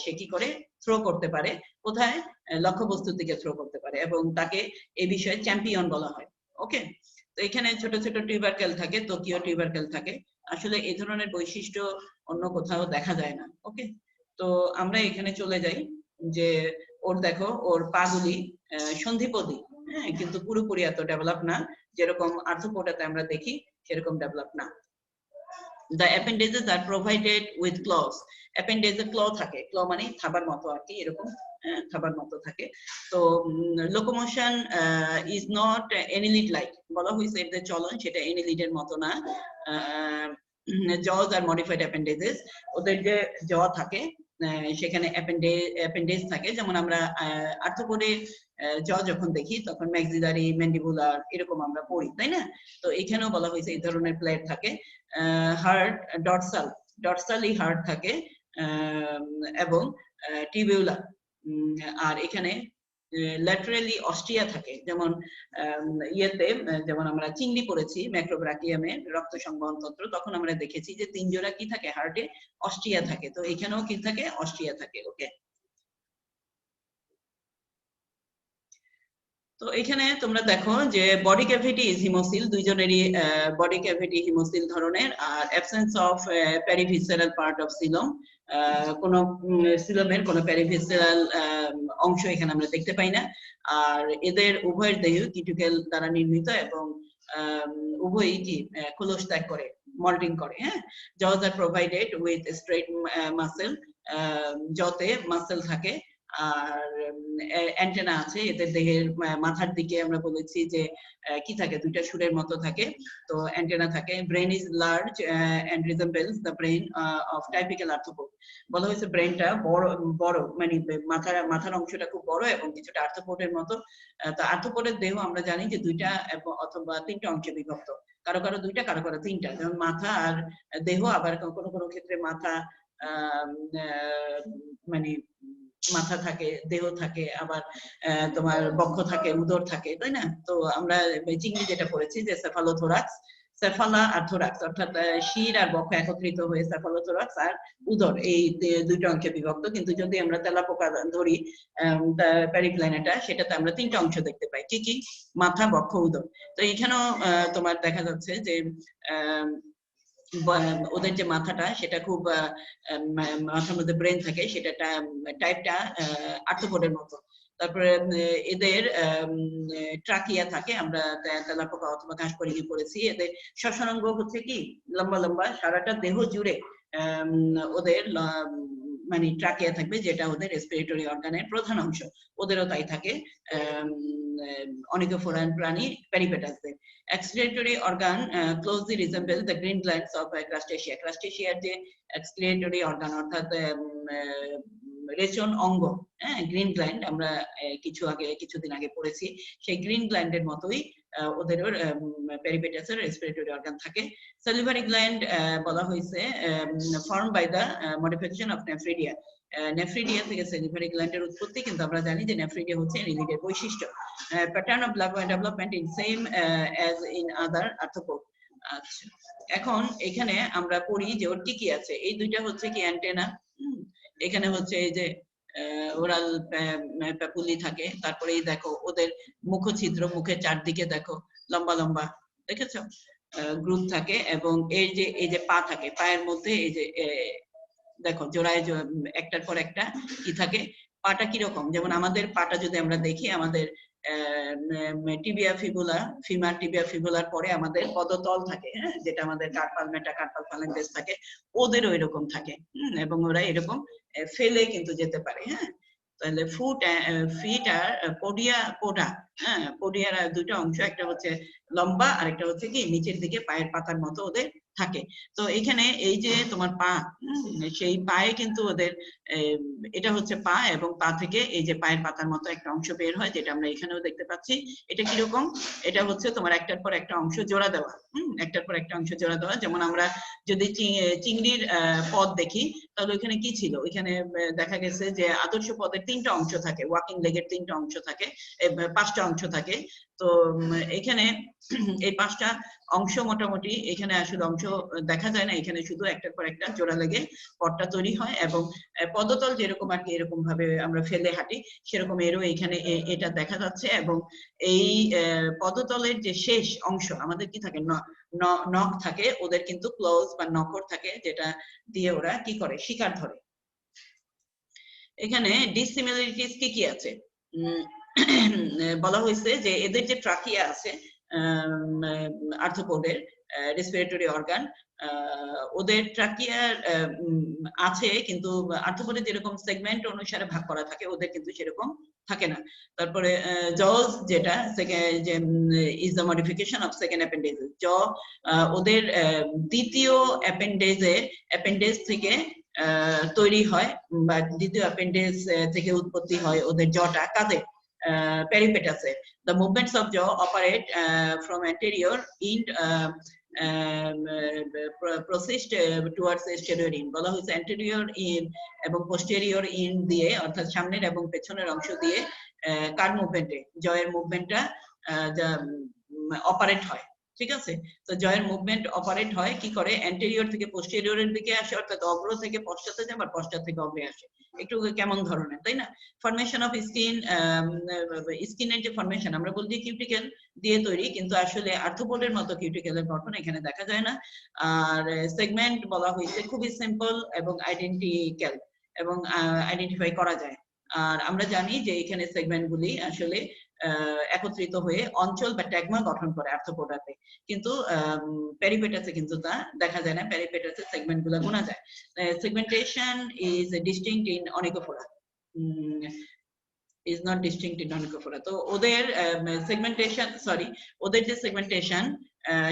সে কি করে থ্রো করতে পারে, কোথায়, লক্ষ্যবস্তুর দিকে থ্রো করতে পারে, এবং তাকে এই বিষয়ে চ্যাম্পিয়ন বলা হয়। ওকে, তো এখানে ছোট ছোট টিউবারকেল থাকে, ত্বকীয় টিউবারকেল থাকে, আসলে এই ধরনের বৈশিষ্ট্য অন্য কোথাও দেখা যায় না। ওকে, তো আমরা এখানে চলে যাই যে ওর দেখো ওর পাগুলি সন্ধিপদী, হ্যাঁ, কিন্তু পুরোপুরি এত ডেভেলপ না, যেরকম আর্থ্রোপোডাতে আমরা দেখি সেরকম ডেভেলপ না। The appendages are provided with claws. Appendage claw থাকে, claw মানে থাবার মতো আর কি, এরকম থাবার মতো থাকে। তো locomotion is not annelid like, বলা হয়েছে এদের চলন সেটা annelid-এর মতো না। jaws are modified appendages, ওদের যে jaw থাকে সেখানে appendage থাকে, যেমন আমরা আর্থ্রোপোডে jaw যখন দেখি তখন maxillary, mandibular এরকম আমরা পড়ি, তাই না? তো এখানেও বলা হয়েছে এই ধরনের প্লেট থাকে। হার্ট ডরসালি হার্ট থাকে, এবং টিবিউলার, আর এখানে ল্যাটারালি অস্ট্রিয়া থাকে, যেমন ইয়েতে যেমন আমরা চিংড়ি পড়েছি ম্যাক্রোব্রাকিয়ামে রক্ত সংবহন তন্ত্র, তখন আমরা দেখেছি যে 3 জোড়া কি থাকে, হার্টে অস্ট্রিয়া থাকে। তো এখানেও কি থাকে, অস্ট্রিয়া থাকে। ওকে, তো এখানে তোমরা দেখো যে বডি ক্যাভিটি ইজ হিমোসিল, দুইজনেরই বডি ক্যাভিটি হিমোসিল ধরনের, আর absence of perivisceral part of coelom, কোন সিলমের কোন পেরিভিসেরাল অংশ এখানে আমরা দেখতে পাই না। আর এদের উভয়ের দেহ কিউটিকেল দ্বারা নির্মিত এবং উভয়ই কি খোলস ত্যাগ করে, মল্টিং করে। হ্যাঁ, jaws are provided with straight muscle, জতে মাসেল থাকে, আর অ্যান্টেনা আছে এদের দেহের মাথার দিকে। আমরা বলেছি যে কি থাকে, দুইটা সুরের মতো থাকে, তো অ্যান্টেনা থাকে। Brain is large and resembles the brain of typical arthropod. বলা হয়েছে ব্রেনটা বড় বড়, মানে মাথার অংশটা খুব বড় এবং কিছুটা আর্থ্রোপডের মতো। তো আর্থ্রোপডের দেহ আমরা জানি যে দুইটা অথবা তিনটা অংশে বিভক্ত, কারো কারো দুইটা, কারো কারো তিনটা, যেমন মাথা আর দেহ। আবার কোনো কোনো ক্ষেত্রে মাথা মানে মাথা থাকে, দেহ থাকে, আবার তোমার বক্ষ থাকে, উদর থাকে, তাই না? তো আমরা চিংড়ি যেটা পড়েছি যে সেফালোথোরাক্স, সেফালা আর থোরাক্স, অর্থাৎ শির আর বক্ষ একত্রিত হয়ে সেফালোথোরাক্স আর উদর, এই দুইটা অংশে বিভক্ত। কিন্তু যদি আমরা তেলাপোকা ধরি প্যারিপ্ল্যানেটা, সেটাতে আমরা তিনটা অংশ দেখতে পাই। কি কি? মাথা, বক্ষ, উদর। তো এখানেও তোমার দেখা যাচ্ছে যে ওদের যে মাথাটা সেটা খুব মাথার মধ্যে ব্রেন থাকে, সেটা টাইপটা আর্থ্রোপডের মতো। তারপরে এদের ট্রাকিয়া থাকে, আমরা তেলাপোকা অথবা ঘাসপরিগি পড়েছি। এদের শ্বসনাঙ্গ হচ্ছে কি লম্বা লম্বা, সারাটা দেহ জুড়ে ওদের মানে ট্রাকিয়া থাকবে, যেটা ওদের রেসপিরেটরি অর্গানের প্রধান অংশ। ওদেরও তাই থাকে, অনিকোফোরান প্রাণী প্যারিপেটাসদের। Excretory organ closely resembles the green glands of Crustacea. Crustacea যে excretory organ অর্থাৎ রেচন অঙ্গ, হ্যাঁ, গ্রিন গ্ল্যান্ড আমরা কিছুদিন আগে পড়েছি, সেই গ্রিন গ্ল্যান্ডের মতোই ওদেরও পেরিপেটাসের রেসপিরেটরি অর্গান থাকে। সালিভারি গ্ল্যান্ড বলা হয়েছে form by the modification of nephridia. Nephridia থেকে সালিভারি গ্ল্যান্ডের উৎপত্তি, কিন্তু আমরা জানি যে নেফ্রিডিয়া হচ্ছে এনিলিডের বৈশিষ্ট্য। Pattern of development in same as in other arthropod. আচ্ছা, এখন এখানে আমরা পড়ি যে ওর কি কি আছে। এই দুইটা হচ্ছে কি অ্যান্টেনা, এখানে হচ্ছে এই যে ওরাল প্যাপুলি থাকে। তারপরে এই দেখো ওদের মুখছিদ্র, মুখের চারদিকে দেখো লম্বা লম্বা, দেখেছো গ্রুপ থাকে। এবং এই যে পা থাকে, পায়ের মধ্যে এই যে দেখো জোড়ায় একটার পর একটা কি থাকে। পাটা কিরকম, যেমন আমাদের পাটা যদি আমরা দেখি, আমাদের tibia fibula, femur tibia fibular পরে আমাদের পদতল থাকে, হ্যাঁ, যেটা আমাদের কার্পাল মেটাকার্পাল ফ্যালেঙ্গেস থাকে, ওদেরও এরকম থাকে। এবং ওরা এরকম ফেলে কিন্তু যেতে পারে। হ্যাঁ, তাহলে ফিট আর পোডা, হ্যাঁ, পোডিয়ার দুটো অংশ, একটা হচ্ছে লম্বা আর একটা হচ্ছে কি নিচের দিকে পায়ের পাতার মতো ওদের থাকে। তো এখানে এই যে তোমার পা, সেই পায়ে কিন্তু ওদের এটা হচ্ছে পা, এবং পা থেকে এই যে পায়ের পাতার মতো একটা অংশ বের হয়, যেটা আমরা এখানেও দেখতে পাচ্ছি। এটা কিরকম, এটা হচ্ছে তোমার একটার পর একটা অংশ জোড়া দেওয়া, একটার পর একটা অংশ জোড়া দেওয়া। যেমন আমরা যদি চিংড়ির পদ দেখি, তাহলে ওইখানে কি ছিল, ওইখানে দেখা গেছে যে আদর্শ পদের তিনটা অংশ থাকে, ওয়াকিং লেগের তিনটা অংশ থাকে, পাঁচটা অংশ থাকে। তো এখানে এই পাঁচটা অংশ মোটামুটি এখানে আসলে অংশ দেখা যায় না, এখানে শুধু একটার পর একটা জোড়া লেগে পদটা তৈরি হয়। এবং পদতল যেরকম আর কি এরকম ভাবে আমরা ফেলে হাঁটি, সেরকম এরও এখানে এটা দেখা যাচ্ছে। এবং এই পদতলের যে শেষ অংশ আমাদের কি থাকে, নখ থাকে, ওদের কিন্তু ক্লোজ বা নখর থাকে, যেটা দিয়ে ওরা কি করে, শিকার ধরে। এখানে ডিসিমিলারিটিস কি কি আছে বলা হয়েছে যে এদের যে ট্রাকিয়া আছে আর্থ্রোপডের রেসপিরেটরি অর্গান, ওদের ট্রাকিয়ার আছে, কিন্তু আর্থ্রোপডে যেরকম সেগমেন্ট অনুসারে ভাগ করা থাকে, ওদের কিন্তু সেরকম থাকে না। তারপরে জজ যেটা is the modification of second appendage. ওদের দ্বিতীয় অ্যাপেন্ডেজ থেকে তৈরি হয়, বা দ্বিতীয় অ্যাপেন্ডেজ থেকে উৎপত্তি হয় ওদের জটা। কাদের? পেরিপেটাসে। The movements of jaw operate from anterior end processed towards steroid in, বলা হয়েছে অ্যান্টেরিয়র ইন এবং পোস্টেরিয়র ইন দিয়ে, অর্থাৎ সামনের এবং পেছনের অংশ দিয়ে কার মুভমেন্টে, জয়ের মুভমেন্টটা অপারেট হয়। ঠিক আছে, তো জয়ের মুভমেন্ট অপারেট হয় কি করে, অ্যান্টেরিয়র থেকে পোস্টেরিয়রের দিকে আসে, অর্থাৎ অগ্র থেকে পশ্চাতে যায়, আর পশ্চাৎ থেকে অগ্রে আসে। একটু কেমন ধরনের, তাই না? ফরমেশন অফ স্কিন, স্কিনের যে ফরমেশন, আমরা বলি কিউটিকেল দিয়ে তৈরি, কিন্তু আসলে আর্থ্রোপোডের মতো কিউটিকেলের গঠন এখানে দেখা যায় না। আর সেগমেন্ট বলা হয়েছে খুবই সিম্পল এবং আইডেন্টিক্যাল এবং আইডেন্টিফাই করা যায়। আর আমরা জানি যে এখানে সেগমেন্ট গুলি আসলে একত্রিত হয়ে অঞ্চল বা ট্যাগমা গঠন করে আর্থ্রোপোডাতে, কিন্তু পেরিপেটাসে কিন্তু তা দেখা যায় না। পেরিপেটাসে সেগমেন্ট গুলো গোনা যায়। Segmentation is distinct in Onychophora, is not distinct in onychophora. তো ওদের সেগমেন্টেশন, ওদের যে সেগমেন্টেশন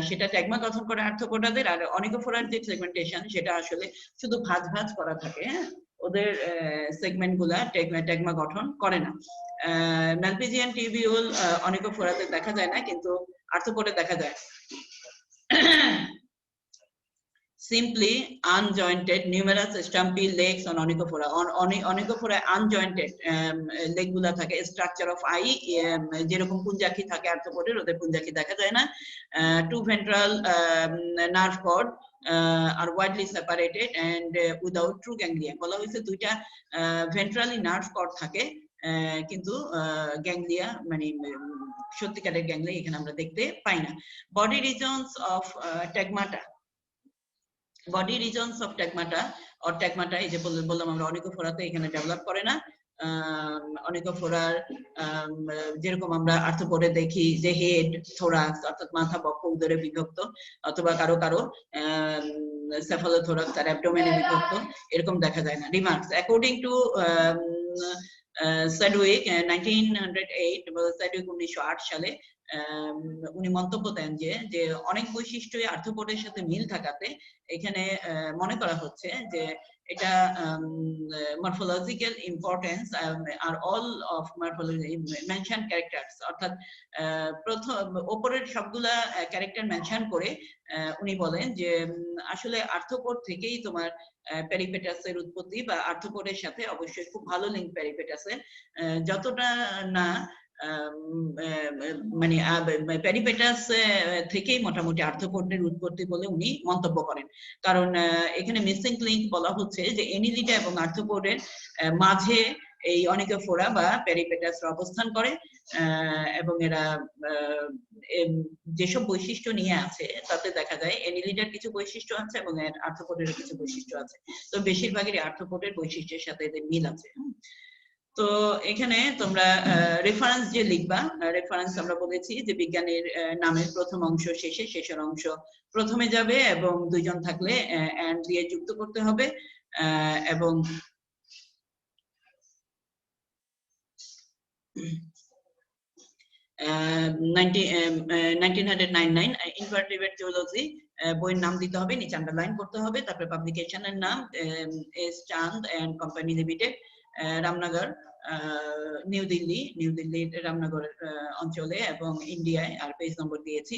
সেটা ট্যাগমা গঠন করে আর্থ্রোপোডাদের, আর অনিকোফোরার যে সেগমেন্টেশন সেটা আসলে শুধু ভাঁজ ভাঁজ করা থাকে। হ্যাঁ, ওদের সেগমেন্ট গুলা ট্যাগমা গঠন করে না। ম্যালপিজিয়ান টিবিউল অনিকোফোরাতে দেখা যায় না, কিন্তু আর্থ্রোপোডে দেখা যায়। Simply unjointed numerous stumpy legs on onychophora. On onychophora unjointed leg গুলা থাকে। Structure of eye যেরকম পুঞ্জাক্ষী থাকে আর্থ্রোপোডের, ওদের পুঞ্জাক্ষী দেখা যায় না। Two ventral nerve cord are widely separated and without true ganglia. বলা হয়েছে দুইটা ভেন্ট্রালি নার্ভ কর্ড থাকে, কিন্তু গ্যাংলিয়া মানে সত্যিকারের গ্যাংলিয়া এখানে আমরা দেখতে পাই না। Body regions of tagmata, body regions of tagmata or tagmata, এই যে বললাম আমরা অনিকোফোরাতে এখানে ডেভেলপ করে না। অনিকোফোরার যেরকম আমরা আর্থ্রোপোডে দেখি যে হেড, থোরাক্স অর্থাৎ মাথা, বক্ষ, উদরে বিভক্ত, অথবা কারো কারো সেফালোথোরাক্স আর অ্যাবডোমেনে বিভক্ত, এরকম দেখা যায় না। Remarks, according to Chadwick 1908, Chadwick 1908 সালে উনি মন্তব্য দেন যে অনেক বৈশিষ্ট্যই আর্থ্রোপোডের সাথে মিল থাকাতে এখানে মনে করা হচ্ছে যে এটা মরফোলজিক্যাল ইম্পর্টেন্স আর all of morphology mention characters, অর্থাৎ প্রথম উপরের সবগুলা ক্যারেক্টার মেনশন করে উনি বলেন যে আসলে আর্থ্রোপোড থেকেই তোমার পেরিপেটাসের উৎপত্তি, বা আর্থ্রোপোডের সাথে অবশ্যই খুব ভালো লিঙ্ক পেরিপেটাসের, যতটা না মানে পেরিপেটাস থেকেই মোটামুটি আর্থ্রোপোডের উৎপত্তি বলে উনি মন্তব্য করেন। কারণ এখানে মিসিং লিঙ্ক বলা হচ্ছে যে এনিলিডা এবং আর্থ্রোপোডের মাঝে এই অনিকোফোরা বা পেরিপেটাস অবস্থান করে, এবং এরা যেসব বৈশিষ্ট্য নিয়ে আছে তাতে দেখা যায় এনিলিডার কিছু বৈশিষ্ট্য আছে এবং আর্থ্রোপোডের কিছু বৈশিষ্ট্য আছে। তো বেশিরভাগই আর্থ্রোপোডের বৈশিষ্ট্যের সাথে এদের মিল আছে। তো এখানে তোমরা রেফারেন্স যে লিখবা, রেফারেন্স আমরা বলেছি যে বিজ্ঞানীর নামের প্রথম অংশ শেষে, শেষের অংশ প্রথমে যাবে, এবং দুইজন থাকলে এন্ড দিয়ে যুক্ত করতে হবে। এবং ইনভার্টিব্রেট জুলজি বইয়ের নাম দিতে হবে, নিচে আন্ডারলাইন করতে হবে, তারপরে পাবলিকেশনের নাম S Chand and company limited, Ramnagar, new দিল্লির রামনগর অঞ্চলে এবং ইন্ডিয়ায়, আর পেজ নম্বর দিয়েছি,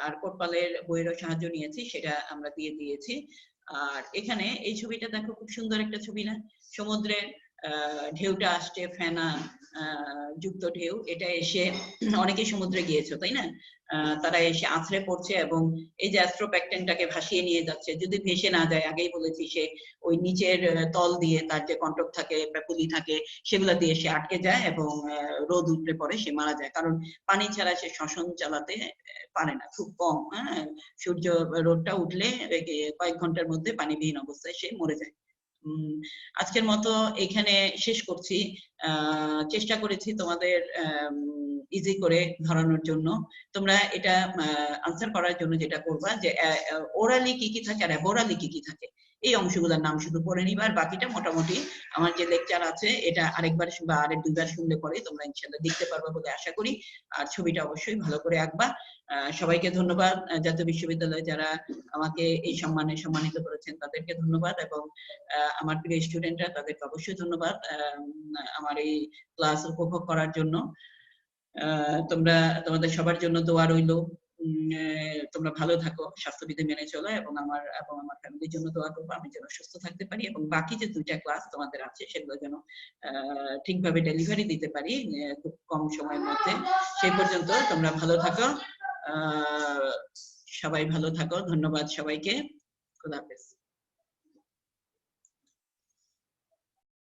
আর কোটপালের বইয়েরও সাহায্য নিয়েছি, সেটা আমরা দিয়ে দিয়েছি। আর এখানে এই ছবিটা দেখো, খুব সুন্দর একটা ছবি না? সমুদ্রের ঢেউটা আসছে, ফেনা যুক্ত ঢেউ, এটা এসে অনেকেই সমুদ্রে গিয়েছো তাই না? তারা এসে আছড়ে পড়ছে এবং এই যে অ্যাস্ট্রোপ্যাকটেনটাকে ভাসিয়ে নিয়ে যাচ্ছে। যদি ভেসে না যায়, আগেই বলেছি, সে ওই নিচের তল দিয়ে তার যে কন্টক থাকে বা পুলি থাকে সেগুলা দিয়ে সে আটকে যায় এবং রোদ উঠলে পরে সে মারা যায়, কারণ পানি ছাড়া সে শ্বসন চালাতে পারে না, খুব কম। হ্যাঁ, সূর্য রোদটা উঠলে কয়েক ঘন্টার মধ্যে পানিবিহীন অবস্থায় সে মরে যায়। আজকের মতো এখানে শেষ করছি। চেষ্টা করেছি তোমাদের ইজি করে ধরানোর জন্য। তোমরা এটা আনসার করার জন্য যেটা করবা যে ওরালি কি কি থাকে আর অ্যাবোরালি কি কি থাকে, এই অংশগুলোর নাম শুধু পড়ে নিবা, আর বাকিটা মোটামুটি আমার যে লেকচার আছে এটা আরেকবার বা আরেক দুইবার শুনলে পরে তোমরা ইনশাআল্লাহ দেখতে পারবা বলে আশা করি। আর ছবিটা অবশ্যই ভালো করে আঁকবা। সবাইকে ধন্যবাদ। জাতীয় বিশ্ববিদ্যালয় যারা আমাকে এই সম্মানে সম্মানিত করেছেন তাদেরকে ধন্যবাদ, এবং আমার প্রিয় স্টুডেন্টরা তাদেরকে অবশ্যই ধন্যবাদ আমার এই ক্লাস উপভোগ করার জন্য। তোমাদের সবার জন্য দোয়া রইল। তোমরা ভালো থাকো, স্বাস্থ্যবিধি মেনে চলো, এবং আমার ফ্যামিলির জন্য দোয়া করবো, আমি যেন সুস্থ থাকতে পারি এবং বাকি যে 2টা ক্লাস তোমাদের আছে সেগুলো যেন ঠিকভাবে ডেলিভারি দিতে পারি খুব কম সময়ের মধ্যে। সেই পর্যন্ত তোমরা ভালো থাকো, সবাই ভালো থাকো। ধন্যবাদ সবাইকে। খোদা হাফেজ।